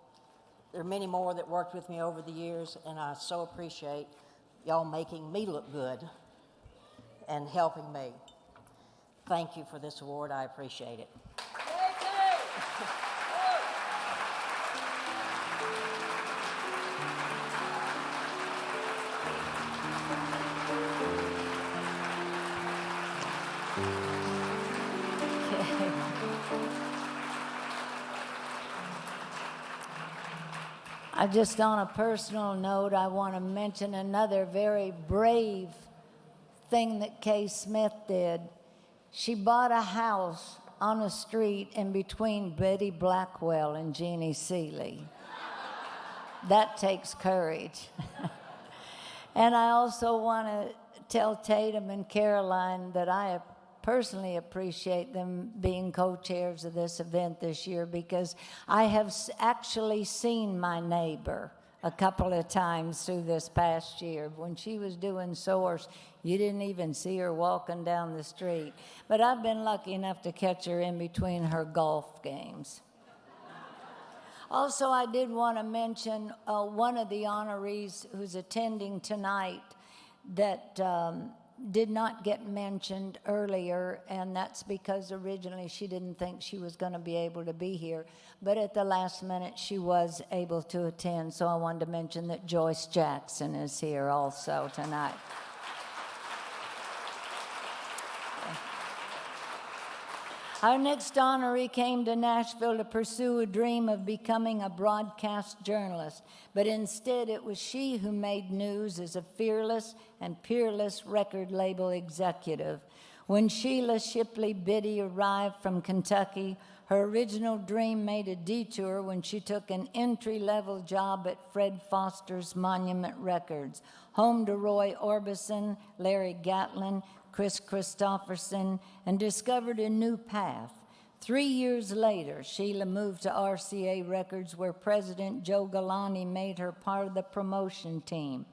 There are many more that worked with me over the years, and I so appreciate y'all making me look good and helping me. Thank you for this award. I appreciate it. Just on a personal note, I want to mention another very brave thing that Kay Smith did. She bought a house on a street in between Biddy Blackwell and Jeannie Seeley. That takes courage. And I also want to tell Tatum and Caroline that I personally appreciate them being co-chairs of this event this year, because I have actually seen my neighbor a couple of times through this past year. When she was doing Source, you didn't even see her walking down the street. But I've been lucky enough to catch her in between her golf games. Also, I did want to mention one of the honorees who's attending tonight that did not get mentioned earlier, and that's because originally she didn't think she was going to be able to be here, but at the last minute she was able to attend, so I wanted to mention that Joyce Jackson is here also tonight. Our next honoree came to Nashville to pursue a dream of becoming a broadcast journalist, but instead it was she who made news as a fearless and peerless record label executive. When Shelia Shipley Biddy arrived from Kentucky, her original dream made a detour when she took an entry-level job at Fred Foster's Monument Records, home to Roy Orbison, Larry Gatlin, Chris Christopherson, and discovered a new path. 3 years later, Shelia moved to RCA Records, where President Joe Galante made her part of the promotion team.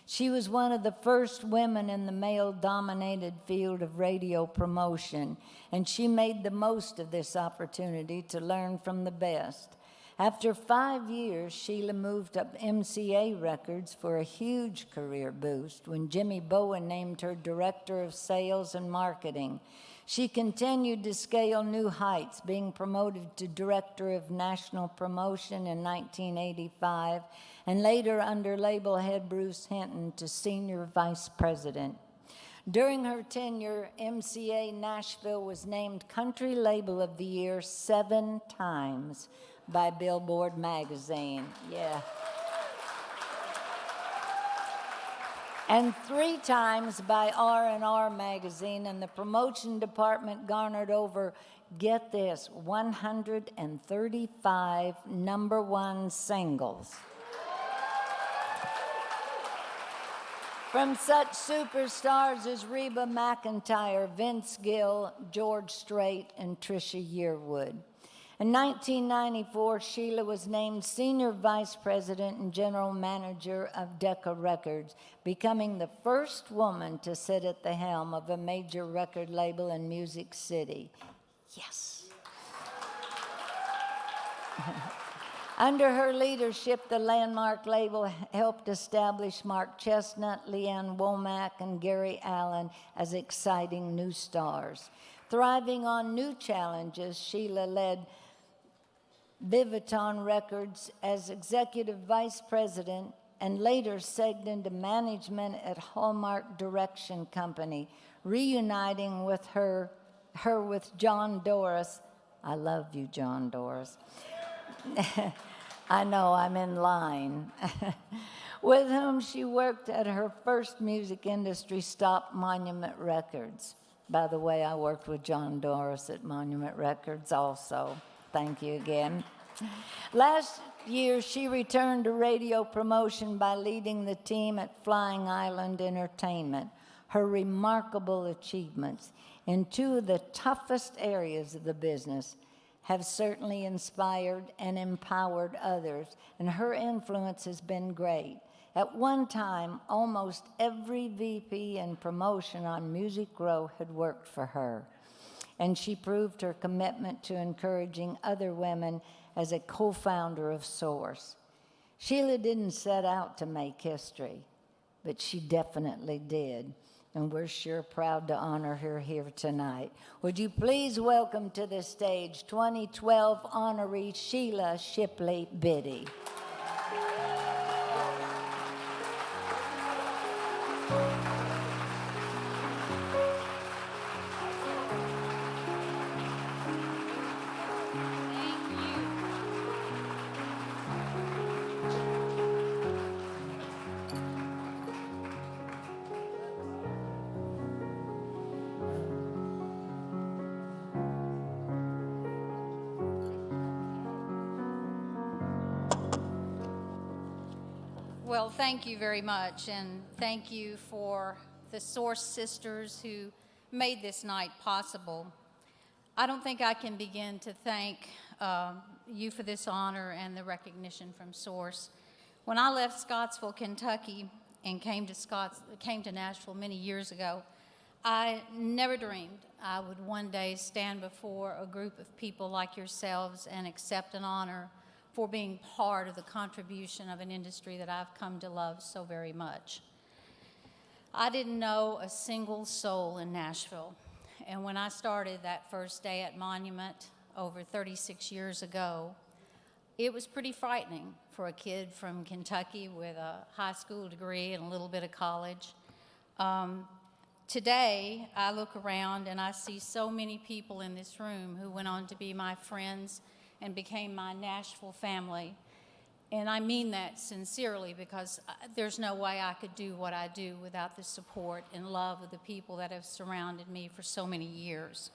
She was one of the first women in the male-dominated field of radio promotion, and she made the most of this opportunity to learn from the best. After 5 years, Shelia moved up MCA Records for a huge career boost when Jimmy Bowen named her Director of Sales and Marketing. She continued to scale new heights, being promoted to Director of National Promotion in 1985, and later under label head Bruce Hinton to Senior Vice President. During her tenure, MCA Nashville was named Country Label of the Year 7 times by Billboard magazine. Yeah. And 3 times by R&R magazine, and the promotion department garnered over, get this, 135 #1 singles. From such superstars as Reba McEntire, Vince Gill, George Strait, and Trisha Yearwood. In 1994, Shelia was named Senior Vice President and General Manager of Decca Records, becoming the first woman to sit at the helm of a major record label in Music City. Yes. Under her leadership, the Landmark label helped establish Mark Chestnut, Leanne Womack, and Gary Allen as exciting new stars. Thriving on new challenges, Shelia led Viviton Records as Executive Vice President and later segged into management at Hallmark Direction Company, reuniting with her with John Doris. I love you, John Doris. I know, I'm in line. With whom she worked at her first music industry stop, Monument Records. By the way, I worked with John Doris at Monument Records also. Thank you again. Last year, she returned to radio promotion by leading the team at Flying Island Entertainment. Her remarkable achievements in 2 of the toughest areas of the business have certainly inspired and empowered others, and her influence has been great. At one time, almost every VP and promotion on Music Row had worked for her, and she proved her commitment to encouraging other women as a co-founder of Source. Shelia didn't set out to make history, but she definitely did, and we're sure proud to honor her here tonight. Would you please welcome to the stage 2012 honoree Shelia Shipley Biddy. Well, thank you very much, and thank you for the Source sisters who made this night possible. I don't think I can begin to thank you for this honor and the recognition from Source. When I left Scottsville, Kentucky, and came to Nashville many years ago, I never dreamed I would one day stand before a group of people like yourselves and accept an honor for being part of the contribution of an industry that I've come to love so very much. I didn't know a single soul in Nashville, and when I started that first day at Monument over 36 years ago, it was pretty frightening for a kid from Kentucky with a high school degree and a little bit of college. Today, I look around and I see so many people in this room who went on to be my friends and became my Nashville family. And I mean that sincerely, because there's no way I could do what I do without the support and love of the people that have surrounded me for so many years.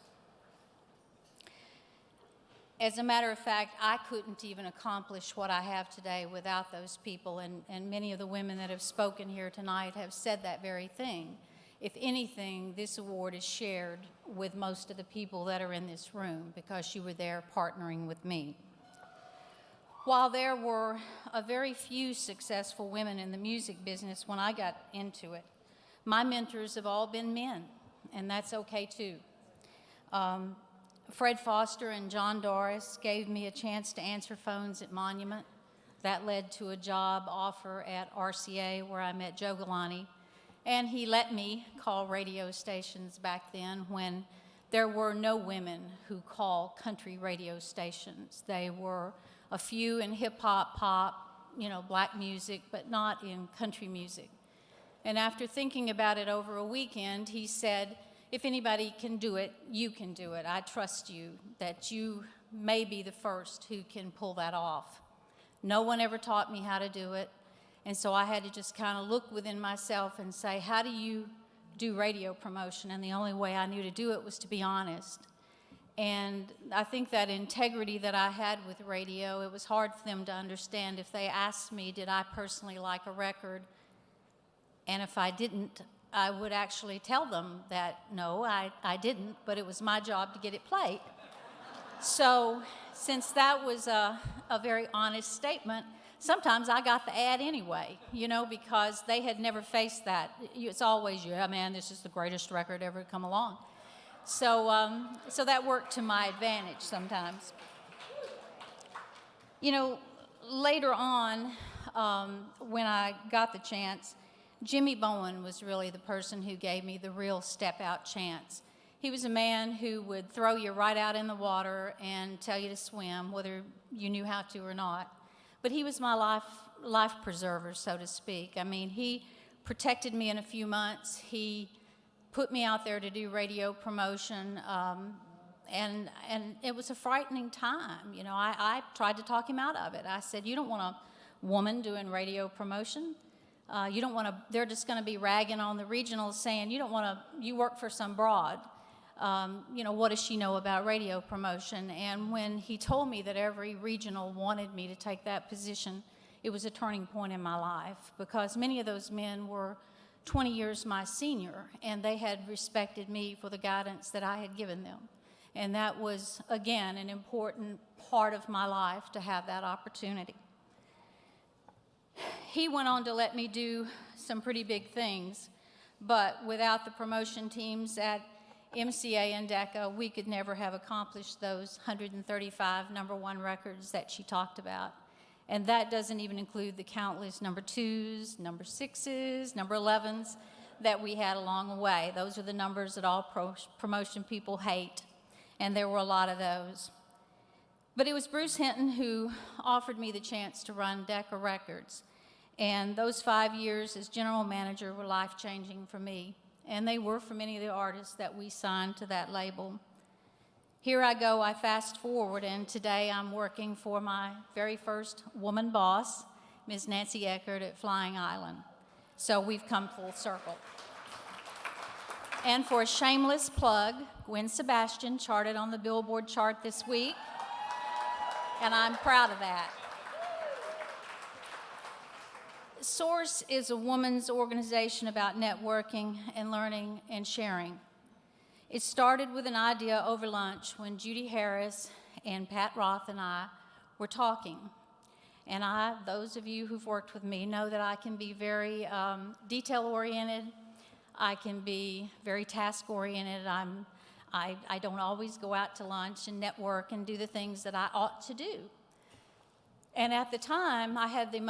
As a matter of fact, I couldn't even accomplish what I have today without those people, and many of the women that have spoken here tonight have said that very thing. If anything, this award is shared with most of the people that are in this room because you were there partnering with me. While there were a very few successful women in the music business when I got into it, my mentors have all been men, and that's okay too. Fred Foster and John Doris gave me a chance to answer phones at Monument. That led to a job offer at RCA where I met Joe Galante. And he let me call radio stations back then when there were no women who call country radio stations. They were a few in hip-hop, pop, black music, but not in country music. And after thinking about it over a weekend, he said, if anybody can do it, you can do it. I trust you, that you may be the first who can pull that off. No one ever taught me how to do it. And so I had to just kind of look within myself and say, how do you do radio promotion? And the only way I knew to do it was to be honest. And I think that integrity that I had with radio, it was hard for them to understand if they asked me, did I personally like a record? And if I didn't, I would actually tell them that, no, I didn't, but it was my job to get it played. So since that was a very honest statement, sometimes I got the ad anyway, because they had never faced that. It's always, yeah, man, this is the greatest record ever come along. So that worked to my advantage sometimes. Later on, when I got the chance, Jimmy Bowen was really the person who gave me the real step-out chance. He was a man who would throw you right out in the water and tell you to swim, whether you knew how to or not. But he was my life preserver, so to speak. I mean, he protected me in a few months. He put me out there to do radio promotion, and it was a frightening time. I tried to talk him out of it. I said, you don't want a woman doing radio promotion. You don't want to, they're just going to be ragging on the regionals saying, you work for some broad. What does she know about radio promotion? And when he told me that every regional wanted me to take that position, it was a turning point in my life, because many of those men were 20 years my senior, and they had respected me for the guidance that I had given them. And that was, again, an important part of my life to have that opportunity. He went on to let me do some pretty big things, but without the promotion teams at MCA and Decca, we could never have accomplished those 135 number one records that she talked about. And that doesn't even include the countless number 2s, number 6s, number 11s that we had along the way. Those are the numbers that all promotion people hate, and there were a lot of those. But it was Bruce Hinton who offered me the chance to run Decca Records. And those 5 years as general manager were life-changing for me. And they were for many of the artists that we signed to that label. Here I go, I fast forward, and today I'm working for my very first woman boss, Ms. Nancy Eckert at Flying Island. So we've come full circle. And for a shameless plug, Gwen Sebastian charted on the Billboard chart this week, and I'm proud of that. Source is a women's organization about networking and learning and sharing. It started with an idea over lunch when Judy Harris and Pat Roth and I were talking. And those of you who've worked with me know that I can be very detail-oriented. I can be very task-oriented. I don't always go out to lunch and network and do the things that I ought to do. And at the time, I had the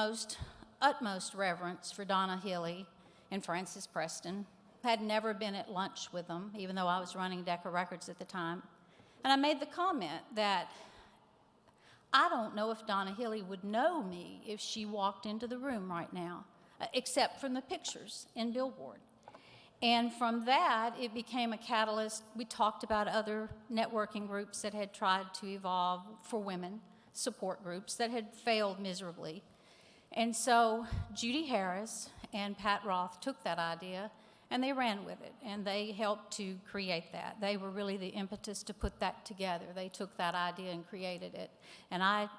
utmost reverence for Donna Hilly and Frances Preston. Had never been at lunch with them, even though I was running Decca Records at the time. And I made the comment that I don't know if Donna Hilly would know me if she walked into the room right now, except from the pictures in Billboard. And from that, it became a catalyst. We talked about other networking groups that had tried to evolve for women, support groups that had failed miserably. And so Judy Harris and Pat Roth took that idea and they ran with it, and they helped to create that. They were really the impetus to put that together. They took that idea and created it. And I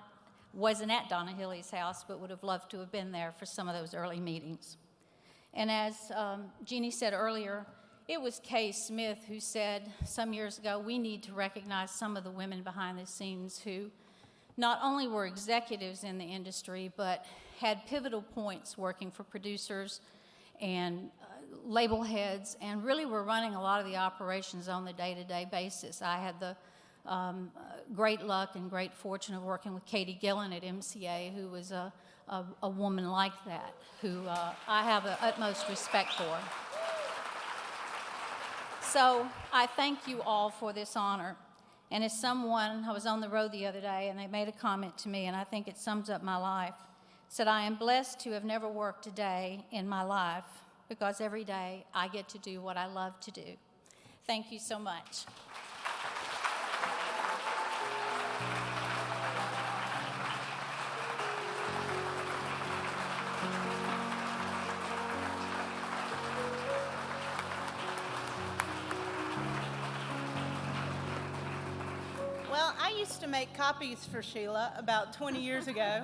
wasn't at Donna Hilly's house, but would have loved to have been there for some of those early meetings. And as Jeannie said earlier, it was Kay Smith who said some years ago, we need to recognize some of the women behind the scenes who not only were executives in the industry, but had pivotal points working for producers and label heads, and really were running a lot of the operations on the day-to-day basis. I had the great luck and great fortune of working with Katie Gillen at MCA, who was a woman like that, who I have the utmost respect for. So I thank you all for this honor. And as someone, I was on the road the other day, and they made a comment to me, and I think it sums up my life. Said, I am blessed to have never worked a day in my life, because every day I get to do what I love to do. Thank you so much. Well, I used to make copies for Shelia about 20 years ago.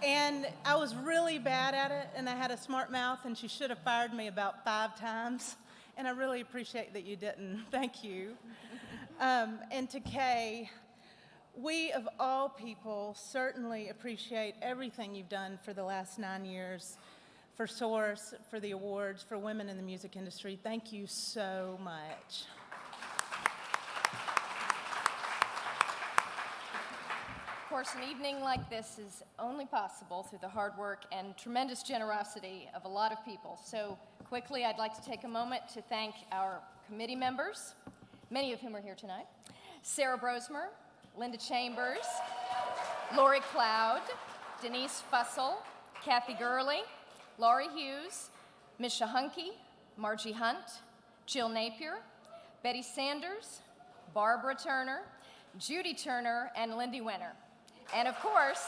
And I was really bad at it, and I had a smart mouth, and she should have fired me about 5 times. And I really appreciate that you didn't. Thank you. And to Kay, we of all people certainly appreciate everything you've done for the last 9 years, for Source, for the awards, for women in the music industry. Thank you so much. Of course, an evening like this is only possible through the hard work and tremendous generosity of a lot of people. So quickly, I'd like to take a moment to thank our committee members, many of whom are here tonight. Sarah Brosmer, Linda Chambers, Lori Cloud, Denise Fussell, Kathy Gurley, Laurie Hughes, Misha Hunke, Margie Hunt, Jill Napier, Betty Sanders, Barbara Turner, Judy Turner, and Lindy Winter. And of course,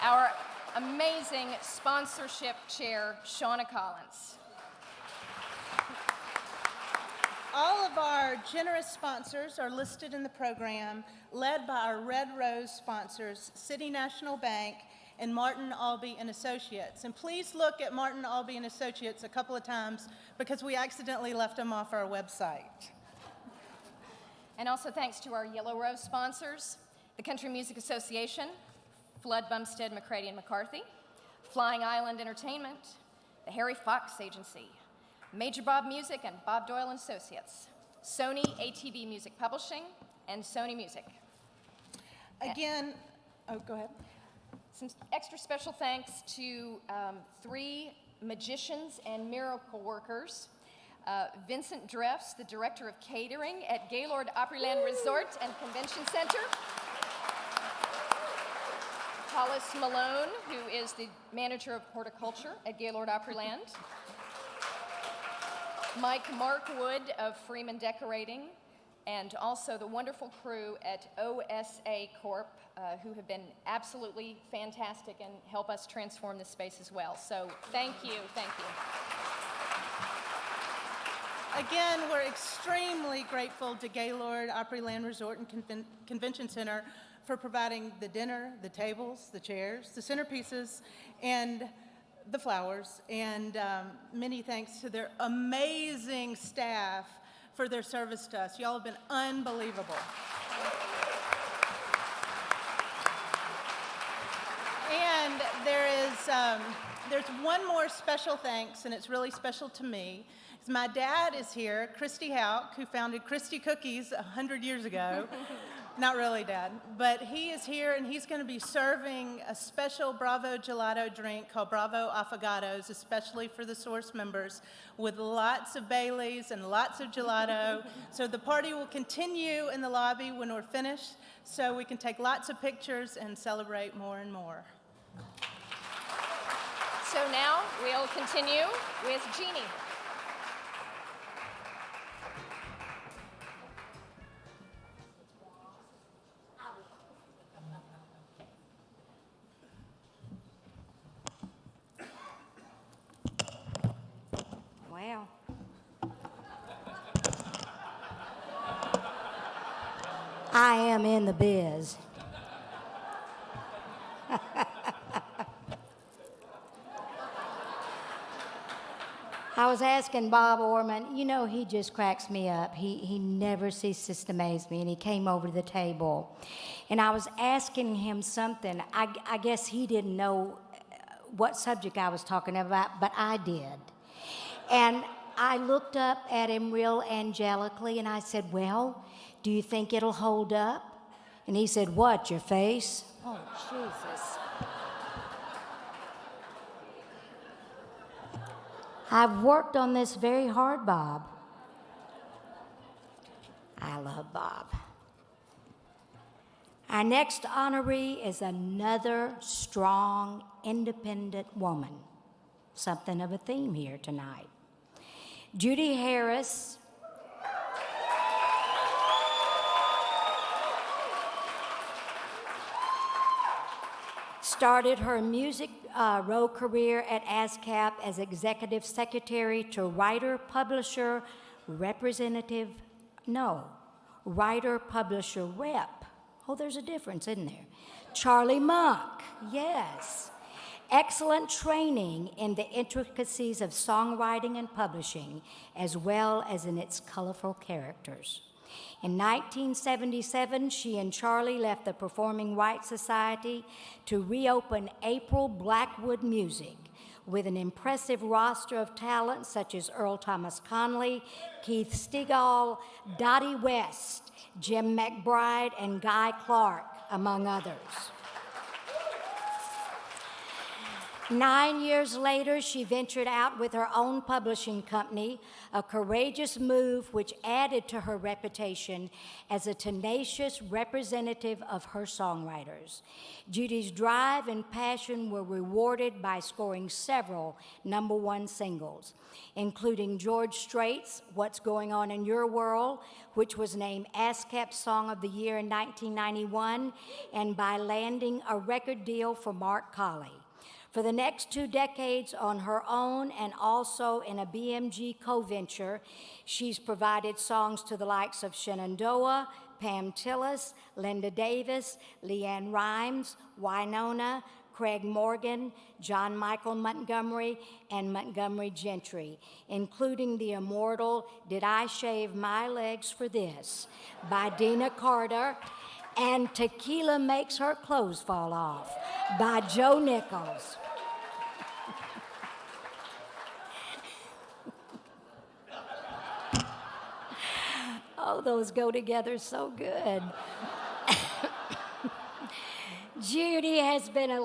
our amazing sponsorship chair, Shauna Collins. All of our generous sponsors are listed in the program, led by our Red Rose sponsors, City National Bank and Martin Albee and Associates. And please look at Martin Albee and Associates a couple of times because we accidentally left them off our website. And also thanks to our Yellow Rose sponsors, the Country Music Association, Flood Bumstead McCready and McCarthy, Flying Island Entertainment, the Harry Fox Agency, Major Bob Music and Bob Doyle and Associates, Sony ATV Music Publishing, and Sony Music. Again, oh, go ahead. Some extra special thanks to 3 magicians and miracle workers. Vincent Dreffs, the Director of Catering at Gaylord Opryland Resort and Convention Center. Hollis Malone, who is the Manager of Horticulture at Gaylord Opryland. Mike Markwood of Freeman Decorating, and also the wonderful crew at OSA Corp, who have been absolutely fantastic and help us transform this space as well. So thank you, thank you. Again, we're extremely grateful to Gaylord Opryland Resort and Convention Center for providing the dinner, the tables, the chairs, the centerpieces, and the flowers. And many thanks to their amazing staff for their service to us. Y'all have been unbelievable. And there's one more special thanks, and it's really special to me. My dad is here, Christy Houck, who founded Christy Cookies 100 years ago. Not really, Dad, but he is here, and he's going to be serving a special Bravo Gelato drink called Bravo Affogatos, especially for the Source members, with lots of Baileys and lots of gelato. So the party will continue in the lobby when we're finished, so we can take lots of pictures and celebrate more and more. So now we'll continue with Jeannie. Wow. I am in the biz. I was asking Bob Orman, you know, he just cracks me up. He never ceases to amaze me, and he came over to the table. And I was asking him something. I guess he didn't know what subject I was talking about, but I did. And I looked up at him real angelically, and I said, well, do you think it'll hold up? And he said, what, your face? Oh, Jesus. I've worked on this very hard, Bob. I love Bob. Our next honoree is another strong, independent woman. Something of a theme here tonight. Judy Harris started her music row career at ASCAP as executive secretary to writer, publisher, publisher rep. Oh, there's a difference, isn't there? Charlie Monk, yes. Excellent training in the intricacies of songwriting and publishing, as well as in its colorful characters. In 1977, she and Charlie left the Performing Rights Society to reopen April Blackwood Music with an impressive roster of talent such as Earl Thomas Conley, Keith Stigall, Dottie West, Jim McBride, and Guy Clark, among others. 9 years later, she ventured out with her own publishing company, a courageous move which added to her reputation as a tenacious representative of her songwriters. Judy's drive and passion were rewarded by scoring several #1 singles, including George Strait's What's Going On in Your World, which was named ASCAP Song of the Year in 1991, and by landing a record deal for Mark Colley. For the next 2 decades on her own and also in a BMG co-venture, she's provided songs to the likes of Shenandoah, Pam Tillis, Linda Davis, Leanne Rimes, Winona, Craig Morgan, John Michael Montgomery, and Montgomery Gentry, including the immortal Did I Shave My Legs for This by Dina Carter, and Tequila Makes Her Clothes Fall Off by Joe Nichols. Oh, those go together so good. Judy has been a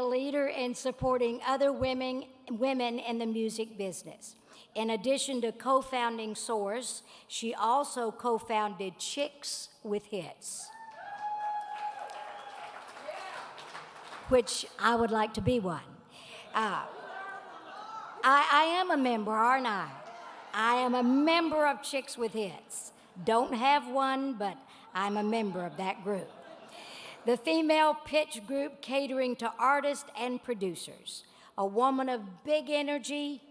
leader in supporting other women in the music business. In addition to co-founding Source, she also co-founded Chicks with Hits, which I would like to be one. I am a member, aren't I? I am a member of Chicks with Hits. Don't have one, but I'm a member of that group. The female pitch group catering to artists and producers. A woman of big energy,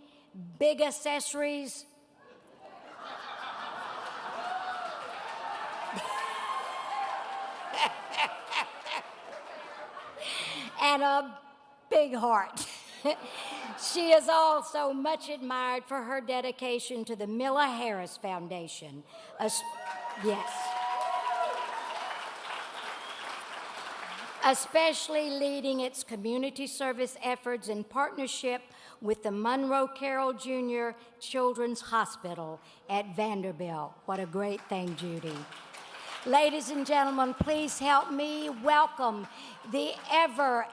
big accessories, and a big heart. She is also much admired for her dedication to the Miller Harris Foundation. Yes. Especially leading its community service efforts in partnership with the Monroe Carroll Jr. Children's Hospital at Vanderbilt. What a great thing, Judy. Ladies and gentlemen, please help me welcome the ever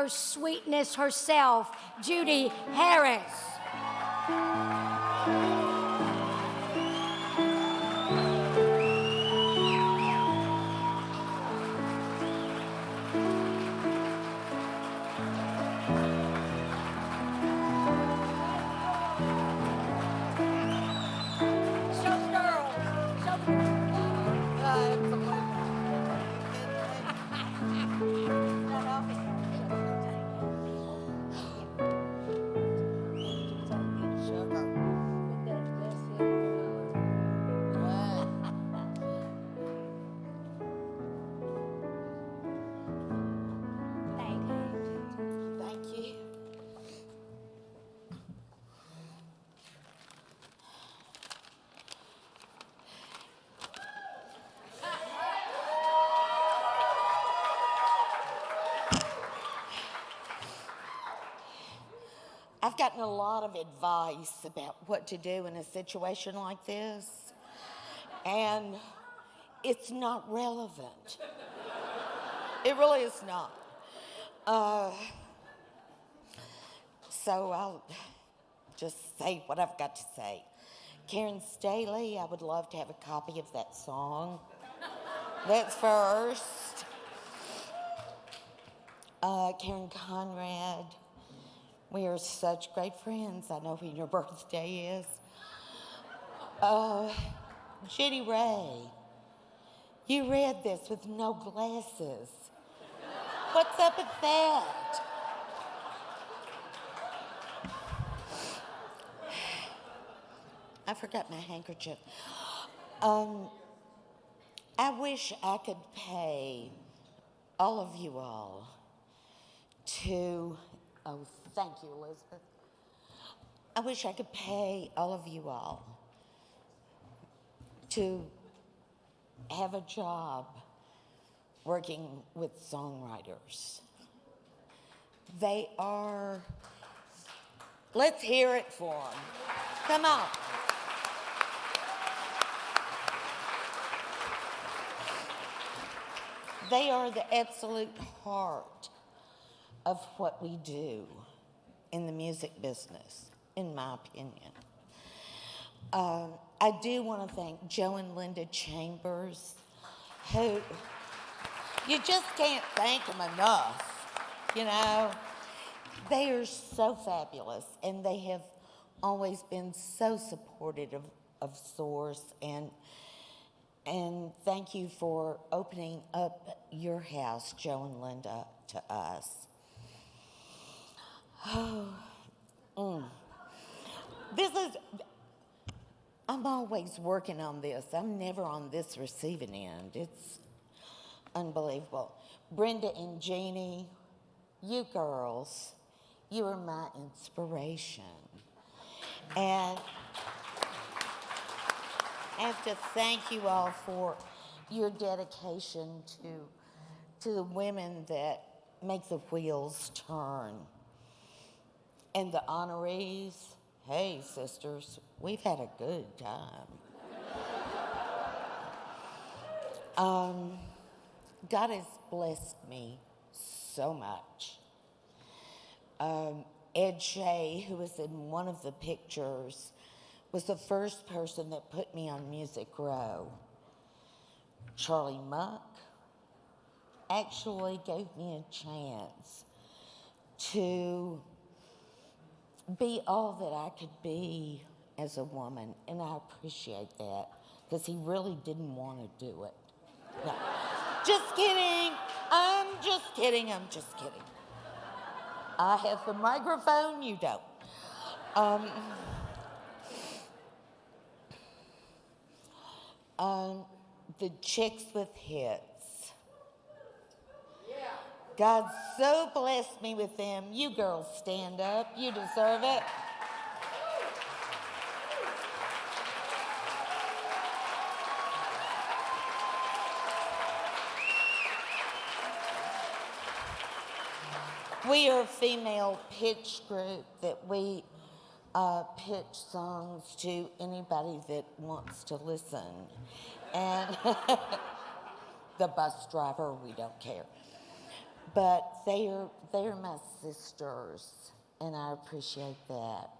sweetness herself, Judy Harris. I've gotten a lot of advice about what to do in a situation like this, and it's not relevant. It really is not. So I'll just say what I've got to say. Karen Staley, I would love to have a copy of that song. That's first. Karen Conrad, we are such great friends. I know when your birthday is. Judy Wray, you read this with no glasses. What's up with that? I forgot my handkerchief. I wish I could pay all of you all to, oh, thank you, Elizabeth. I wish I could pay all of you all to have a job working with songwriters. They are, let's hear it for them. Come on. They are the absolute heart of what we do in the music business, in my opinion. I do want to thank Joe and Linda Chambers, who you just can't thank them enough, you know. They are so fabulous, and they have always been so supportive of Source, and thank you for opening up your house, Joe and Linda, to us. I'm always working on this. I'm never on this receiving end. It's unbelievable. Brenda and Jeannie, you girls, you are my inspiration. And have to thank you all for your dedication to the women that make the wheels turn. And the honorees, hey, sisters, we've had a good time. God has blessed me so much. Ed Shea, who was in one of the pictures, was the first person that put me on Music Row. Charlie Monk actually gave me a chance to be all that I could be as a woman, and I appreciate that, because he really didn't want to do it. No. Just kidding. I'm just kidding. I have the microphone, you don't. The Chicks with Hits. God so blessed me with them. You girls stand up. You deserve it. We are a female pitch group that we pitch songs to anybody that wants to listen. And the bus driver, we don't care. But they're my sisters, and I appreciate that.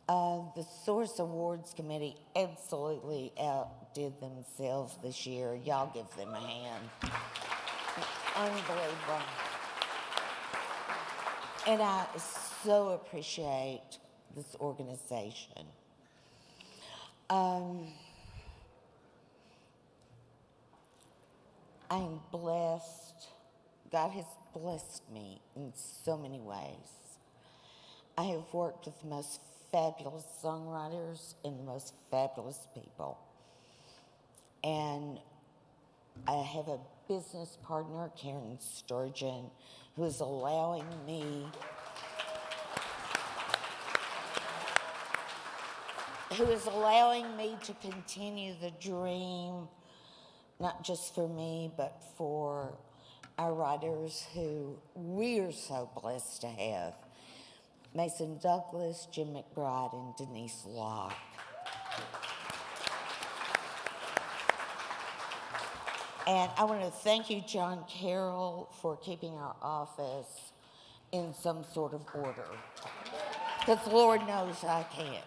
The Source Awards Committee absolutely outdid themselves this year. Y'all give them a hand. Unbelievable. And I so appreciate this organization. I am blessed. God has blessed me in so many ways. I have worked with the most fabulous songwriters and the most fabulous people. And I have a business partner, Karen Sturgeon, who is allowing me to continue the dream, not just for me, but for our writers who we are so blessed to have. Mason Douglas, Jim McBride, and Denise Locke. And I want to thank you, John Carroll, for keeping our office in some sort of order. Because Lord knows I can't.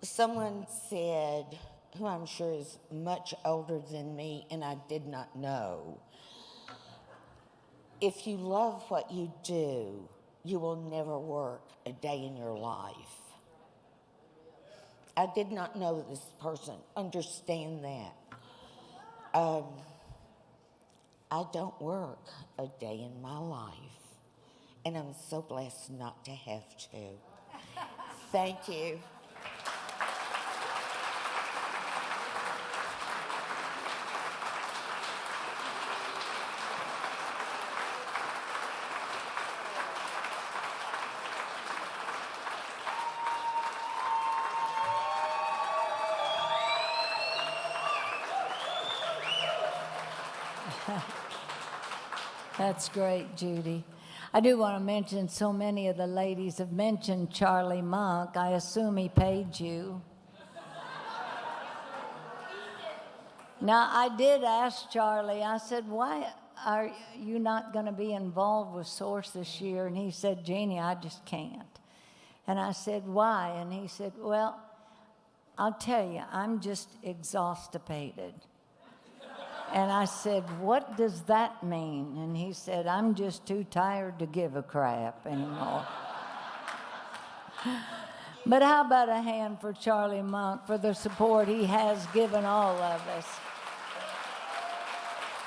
Someone said, who I'm sure is much older than me, and I did not know, if you love what you do, you will never work a day in your life. I did not know this person. Understand that. I don't work a day in my life, and I'm so blessed not to have to. Thank you. That's great, Judy. I do want to mention so many of the ladies have mentioned Charlie Monk. I assume he paid you. Now, I did ask Charlie, I said, why are you not going to be involved with Source this year? And he said, Jeannie, I just can't. And I said, why? And he said, well, I'll tell you, I'm just exhaustipated. And I said, what does that mean? And he said, I'm just too tired to give a crap anymore. But how about a hand for Charlie Monk for the support he has given all of us?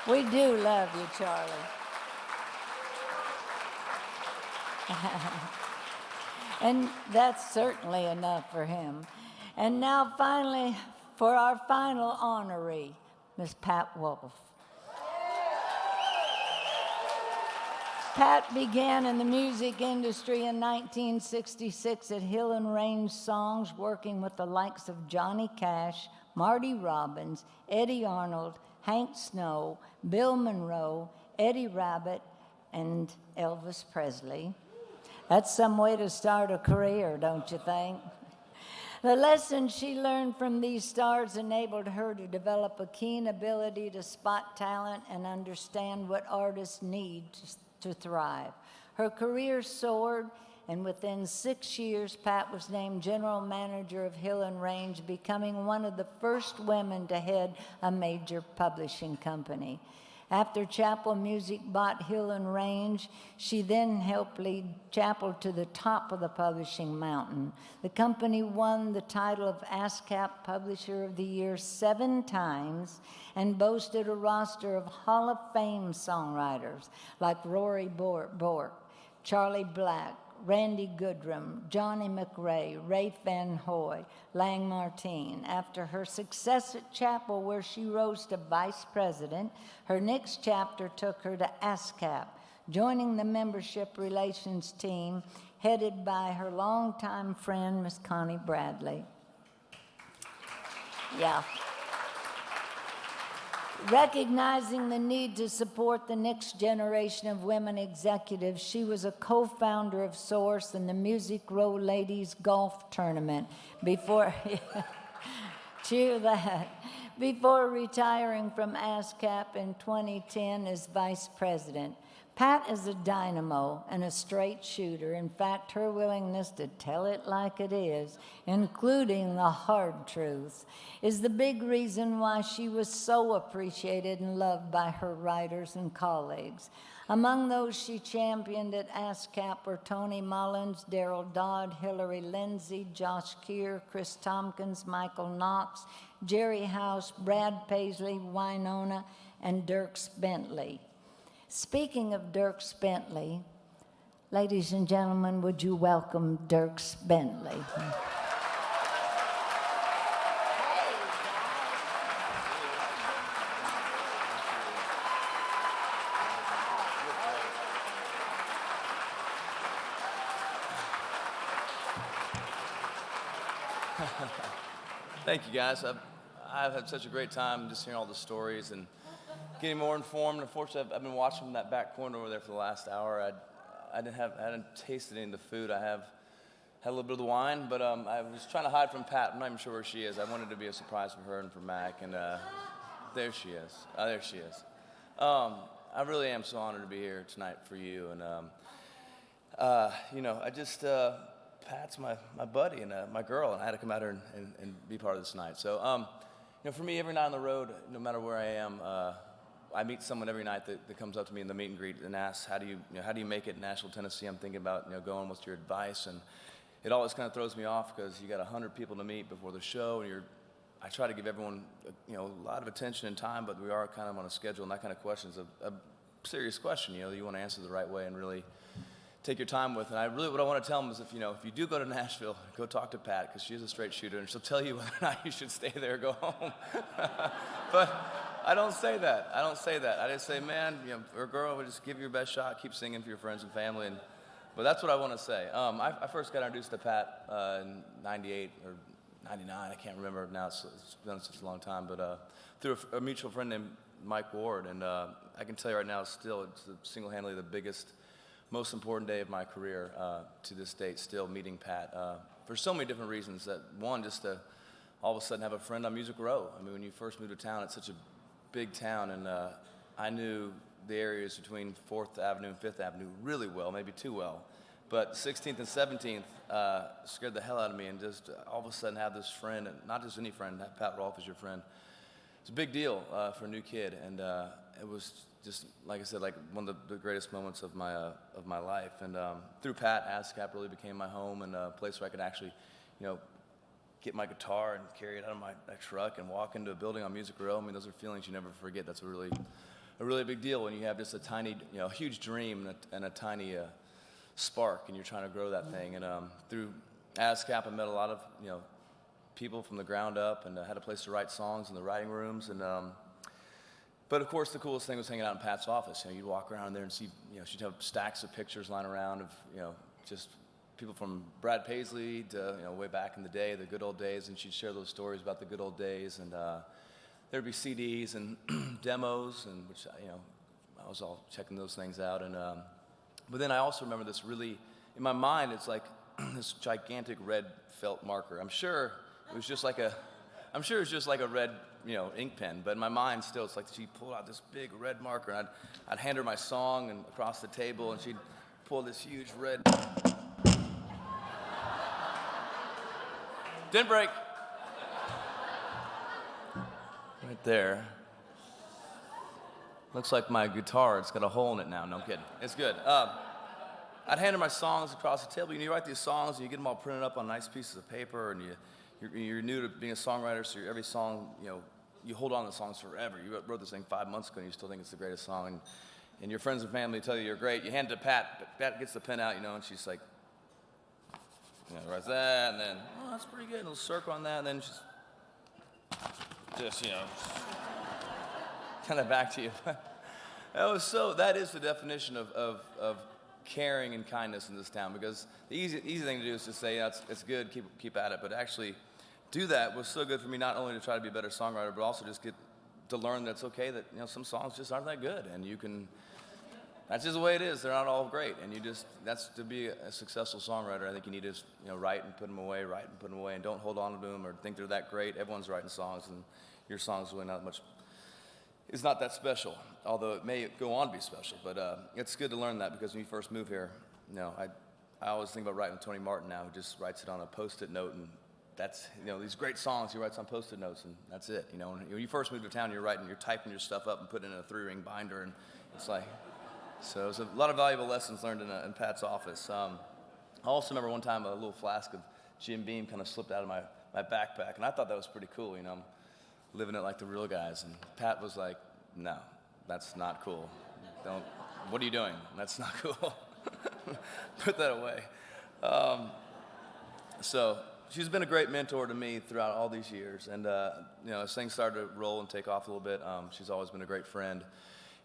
We do love you, Charlie. And that's certainly enough for him. And now finally, for our final honoree, Miss Pat Wolf. Pat began in the music industry in 1966 at Hill and Range Songs, working with the likes of Johnny Cash, Marty Robbins, Eddie Arnold, Hank Snow, Bill Monroe, Eddie Rabbitt, and Elvis Presley. That's some way to start a career, don't you think? The lessons she learned from these stars enabled her to develop a keen ability to spot talent and understand what artists need to thrive. Her career soared, and within 6 years, Pat was named general manager of Hill and Range, becoming one of the first women to head a major publishing company. After Chapel Music bought Hill and Range, she then helped lead Chapel to the top of the publishing mountain. The company won the title of ASCAP Publisher of the Year 7 times and boasted a roster of Hall of Fame songwriters like Rory Bork, Charlie Black, Randy Goodrum, Johnny McRae, Ray Van Hoy, Lang Martin. After her success at Chapel, where she rose to vice president, her next chapter took her to ASCAP, joining the membership relations team headed by her longtime friend, Miss Connie Bradley. Yeah. Recognizing the need to support the next generation of women executives, she was a co-founder of Source and the Music Row Ladies Golf Tournament before cheer that, before retiring from ASCAP in 2010 as vice president. Pat is a dynamo and a straight shooter. In fact, her willingness to tell it like it is, including the hard truths, is the big reason why she was so appreciated and loved by her writers and colleagues. Among those she championed at ASCAP were Tony Mullins, Daryl Dodd, Hillary Lindsay, Josh Keir, Chris Tompkins, Michael Knox, Jerry House, Brad Paisley, Winona, and Dierks Bentley. Speaking of Dierks Bentley, ladies and gentlemen, would you welcome Dierks Bentley? Thank you, guys. I've had such a great time just hearing all the stories and getting more informed. Unfortunately, I've been watching from that back corner over there for the last hour. I hadn't tasted any of the food. I had a little bit of the wine, but I was trying to hide from Pat. I'm not even sure where she is. I wanted to be a surprise for her and for Mac, and there she is. There she is. I really am so honored to be here tonight for you, and Pat's my buddy and my girl, and I had to come out here and be part of this night. So, for me, every night on the road, no matter where I am, I meet someone every night that comes up to me in the meet and greet and asks, how do you make it in Nashville, Tennessee? I'm thinking about going. What's your advice? And it always kind of throws me off because you got 100 people to meet before the show, and I try to give everyone a lot of attention and time, but we are kind of on a schedule, and that kind of question is a serious question. You want to answer the right way and really take your time with. And what I want to tell them is if you do go to Nashville, go talk to Pat, because she's a straight shooter, and she'll tell you whether or not you should stay there or go home. But I don't say that. I just say, man, or girl, just give your best shot, keep singing for your friends and family. But that's what I want to say. I first got introduced to Pat in 98 or 99, I can't remember now, it's been such a long time, but through a mutual friend named Mike Ward, and I can tell you right now, it's single-handedly the biggest, most important day of my career to this date, still meeting Pat, for so many different reasons. That one, just to all of a sudden have a friend on Music Row. I mean, when you first move to town, it's such a big town, and I knew the areas between 4th Avenue and 5th Avenue really well, maybe too well. But 16th and 17th scared the hell out of me, and just all of a sudden have this friend, and not just any friend, Pat Rolfe is your friend. It's a big deal for a new kid, and it was just, like I said, like one of the greatest moments of my life. And through Pat, ASCAP really became my home and a place where I could actually, get my guitar and carry it out of my truck and walk into a building on Music Row. I mean, those are feelings you never forget. That's a really big deal when you have just a tiny, huge dream and a tiny spark, and you're trying to grow that thing. And through ASCAP, I met a lot of, people from the ground up, and had a place to write songs in the writing rooms. And But of course, the coolest thing was hanging out in Pat's office. You know, you'd walk around there and see, you know, she'd have stacks of pictures lying around of, you know, just people from Brad Paisley to, you know, way back in the day, the good old days, and she'd share those stories about the good old days. And there'd be CDs and demos, and which, you know, I was all checking those things out. And but then I also remember this really, in my mind, it's like this gigantic red felt marker. I'm sure it was just like a red, you know, ink pen, but in my mind still, it's like she pulled out this big red marker, and I'd hand her my song and across the table, and she'd pull this huge red. Didn't break. Right there. Looks like my guitar, it's got a hole in it now. No, I'm kidding. It's good. I'd hand her my songs across the table. You write these songs, and you get them all printed up on nice pieces of paper, and you're new to being a songwriter, so every song, you know, you hold on to the songs forever. You wrote this thing 5 months ago, and you still think it's the greatest song, and your friends and family tell you you're great. You hand it to Pat, but Pat gets the pen out, you know, and she's like, you know, writes that, and then, oh, that's pretty good, a little circle on that, and then just you know, kind of back to you. That is the definition of caring and kindness in this town, because the easy thing to do is just say, yeah, it's good, keep at it, but actually do that was so good for me, not only to try to be a better songwriter, but also just get to learn that it's okay that, you know, some songs just aren't that good, and you can, that's just the way it is. They're not all great, and that's to be a successful songwriter. I think you need to, you know, write and put them away, and don't hold on to them or think they're that great. Everyone's writing songs, and your song's really not much. It's not that special, although it may go on to be special. But it's good to learn that, because when you first move here, you know, I always think about writing with Tony Martin now, who just writes it on a Post-it note, and that's, you know, these great songs he writes on Post-it notes, and that's it. You know, when you first move to town, you're typing your stuff up and putting it in a 3-ring binder, and it's like. So there's a lot of valuable lessons learned in Pat's office. I also remember one time a little flask of Jim Beam kind of slipped out of my backpack, and I thought that was pretty cool. You know, I'm living it like the real guys, and Pat was like, "No, that's not cool. Don't. What are you doing? That's not cool. Put that away." So she's been a great mentor to me throughout all these years, and you know, as things started to roll and take off a little bit, she's always been a great friend.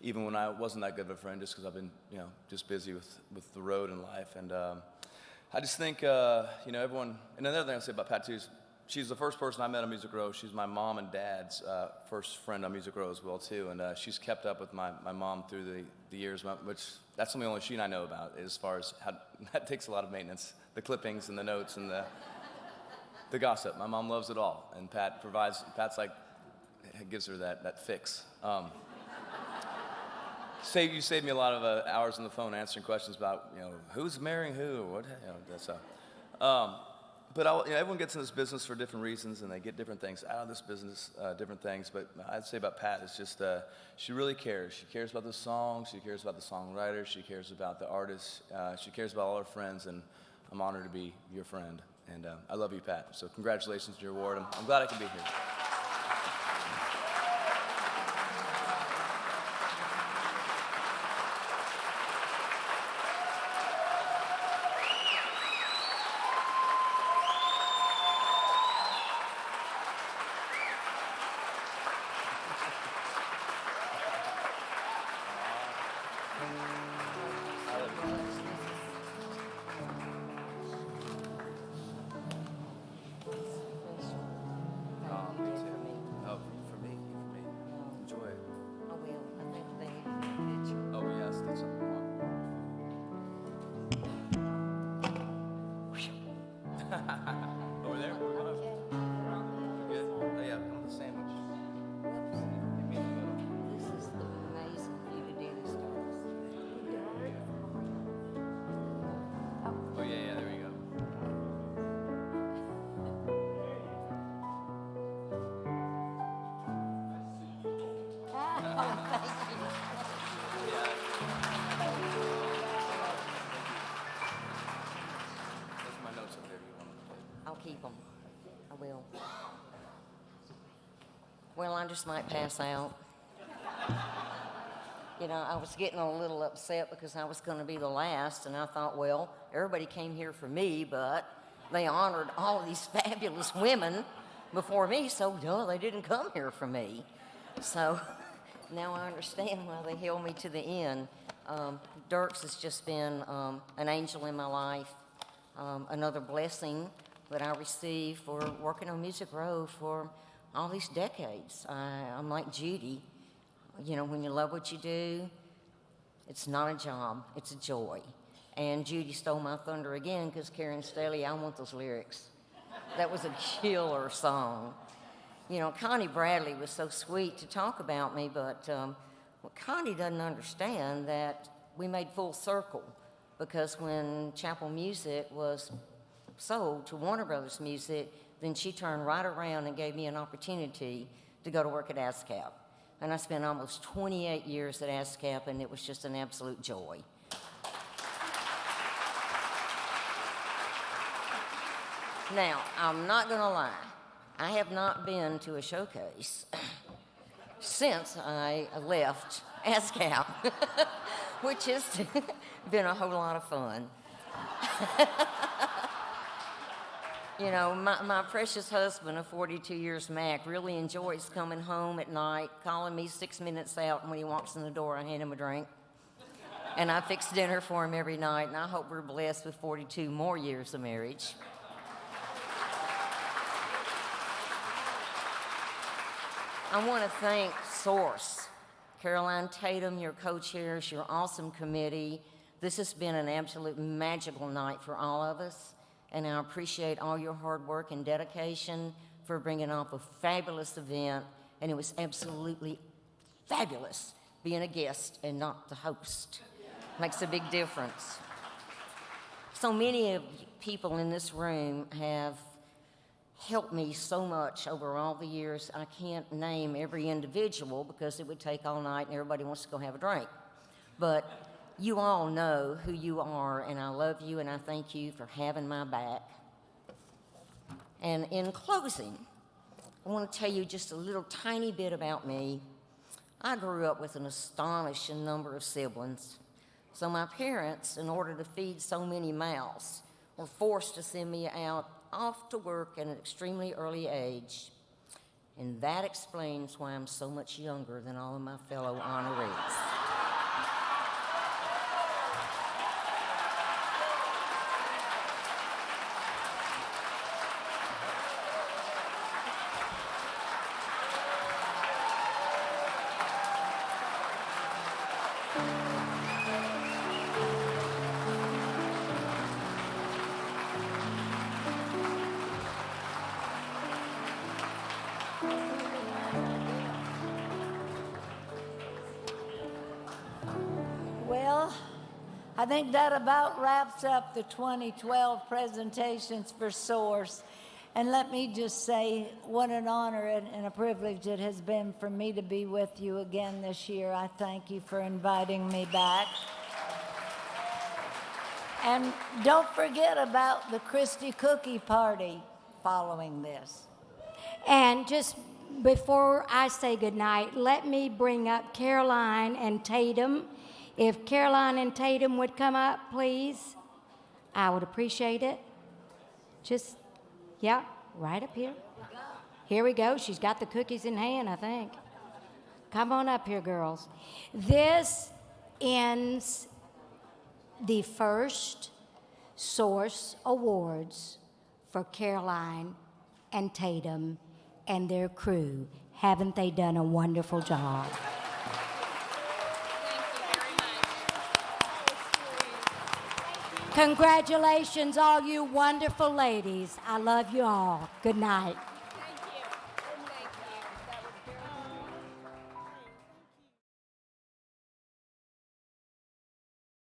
Even when I wasn't that good of a friend, just because I've been, you know, just busy with the road and life. And I just think, you know, everyone, and another thing I'll say about Pat, too, is she's the first person I met on Music Row. She's my mom and dad's first friend on Music Row as well, too. And she's kept up with my mom through the years, which that's the only sheet I know about, as far as how that takes a lot of maintenance, the clippings and the notes and the gossip. My mom loves it all, and Pat's like, gives her that fix. You saved me a lot of hours on the phone answering questions about, you know, who's marrying who or what, you know, that's but you know, everyone gets in this business for different reasons, and they get different things out of this business, different things. But I'd say about Pat is just she really cares. She cares about the songs. She cares about the songwriters. She cares about the artists. She cares about all her friends, and I'm honored to be your friend. And I love you, Pat. So congratulations on your award. I'm glad I can be here. Over there? Okay. Good? Oh, yeah, come with the sandwich. Give me in the middle. This is amazing for you to do this, Oh, yeah, there you go. I'll keep them. I will. Well, I just might pass out. You know, I was getting a little upset because I was going to be the last, and I thought, well, everybody came here for me, but they honored all of these fabulous women before me, so duh, they didn't come here for me. So Now I understand why they held me to the end. Dirks has just been an angel in my life, another blessing that I received for working on Music Row for all these decades. I'm like Judy. You know, when you love what you do, it's not a job, it's a joy. And Judy stole my thunder again because Karen Staley, I want those lyrics. That was a killer song. You know, Connie Bradley was so sweet to talk about me, but what Connie doesn't understand that we made full circle, because when Chapel Music was sold to Warner Brothers Music, then she turned right around and gave me an opportunity to go to work at ASCAP. And I spent almost 28 years at ASCAP, and it was just an absolute joy. Now, I'm not going to lie. I have not been to a showcase since I left ASCAP, which has been a whole lot of fun. You know, my precious husband of 42 years, Mac, really enjoys coming home at night, calling me 6 minutes out, and when he walks in the door, I hand him a drink. And I fix dinner for him every night, and I hope we're blessed with 42 more years of marriage. I want to thank Source, Caroline Tatum, your co-chairs, your awesome committee. This has been an absolute magical night for all of us, and I appreciate all your hard work and dedication for bringing off a fabulous event, and it was absolutely fabulous being a guest and not the host. Makes a big difference. So many of you people in this room have helped me so much over all the years. I can't name every individual because it would take all night and everybody wants to go have a drink. But you all know who you are, and I love you, and I thank you for having my back. And in closing, I want to tell you just a little tiny bit about me. I grew up with an astonishing number of siblings. So my parents, in order to feed so many mouths, were forced to send me out off to work at an extremely early age. And that explains why I'm so much younger than all of my fellow honorees. Well, I think that about wraps up the 2012 presentations for Source. And let me just say what an honor and a privilege it has been for me to be with you again this year. I thank you for inviting me back. And don't forget about the Christie Cookie Party following this. And just before I say goodnight, let me bring up Caroline and Tatum. If Caroline and Tatum would come up, please, I would appreciate it. Just, yeah, right up here. Here we go. She's got the cookies in hand, I think. Come on up here, girls. This ends the first Source Awards for Caroline and Tatum and their crew. Haven't they done a wonderful job? Congratulations, all you wonderful ladies. I love you all. Good night.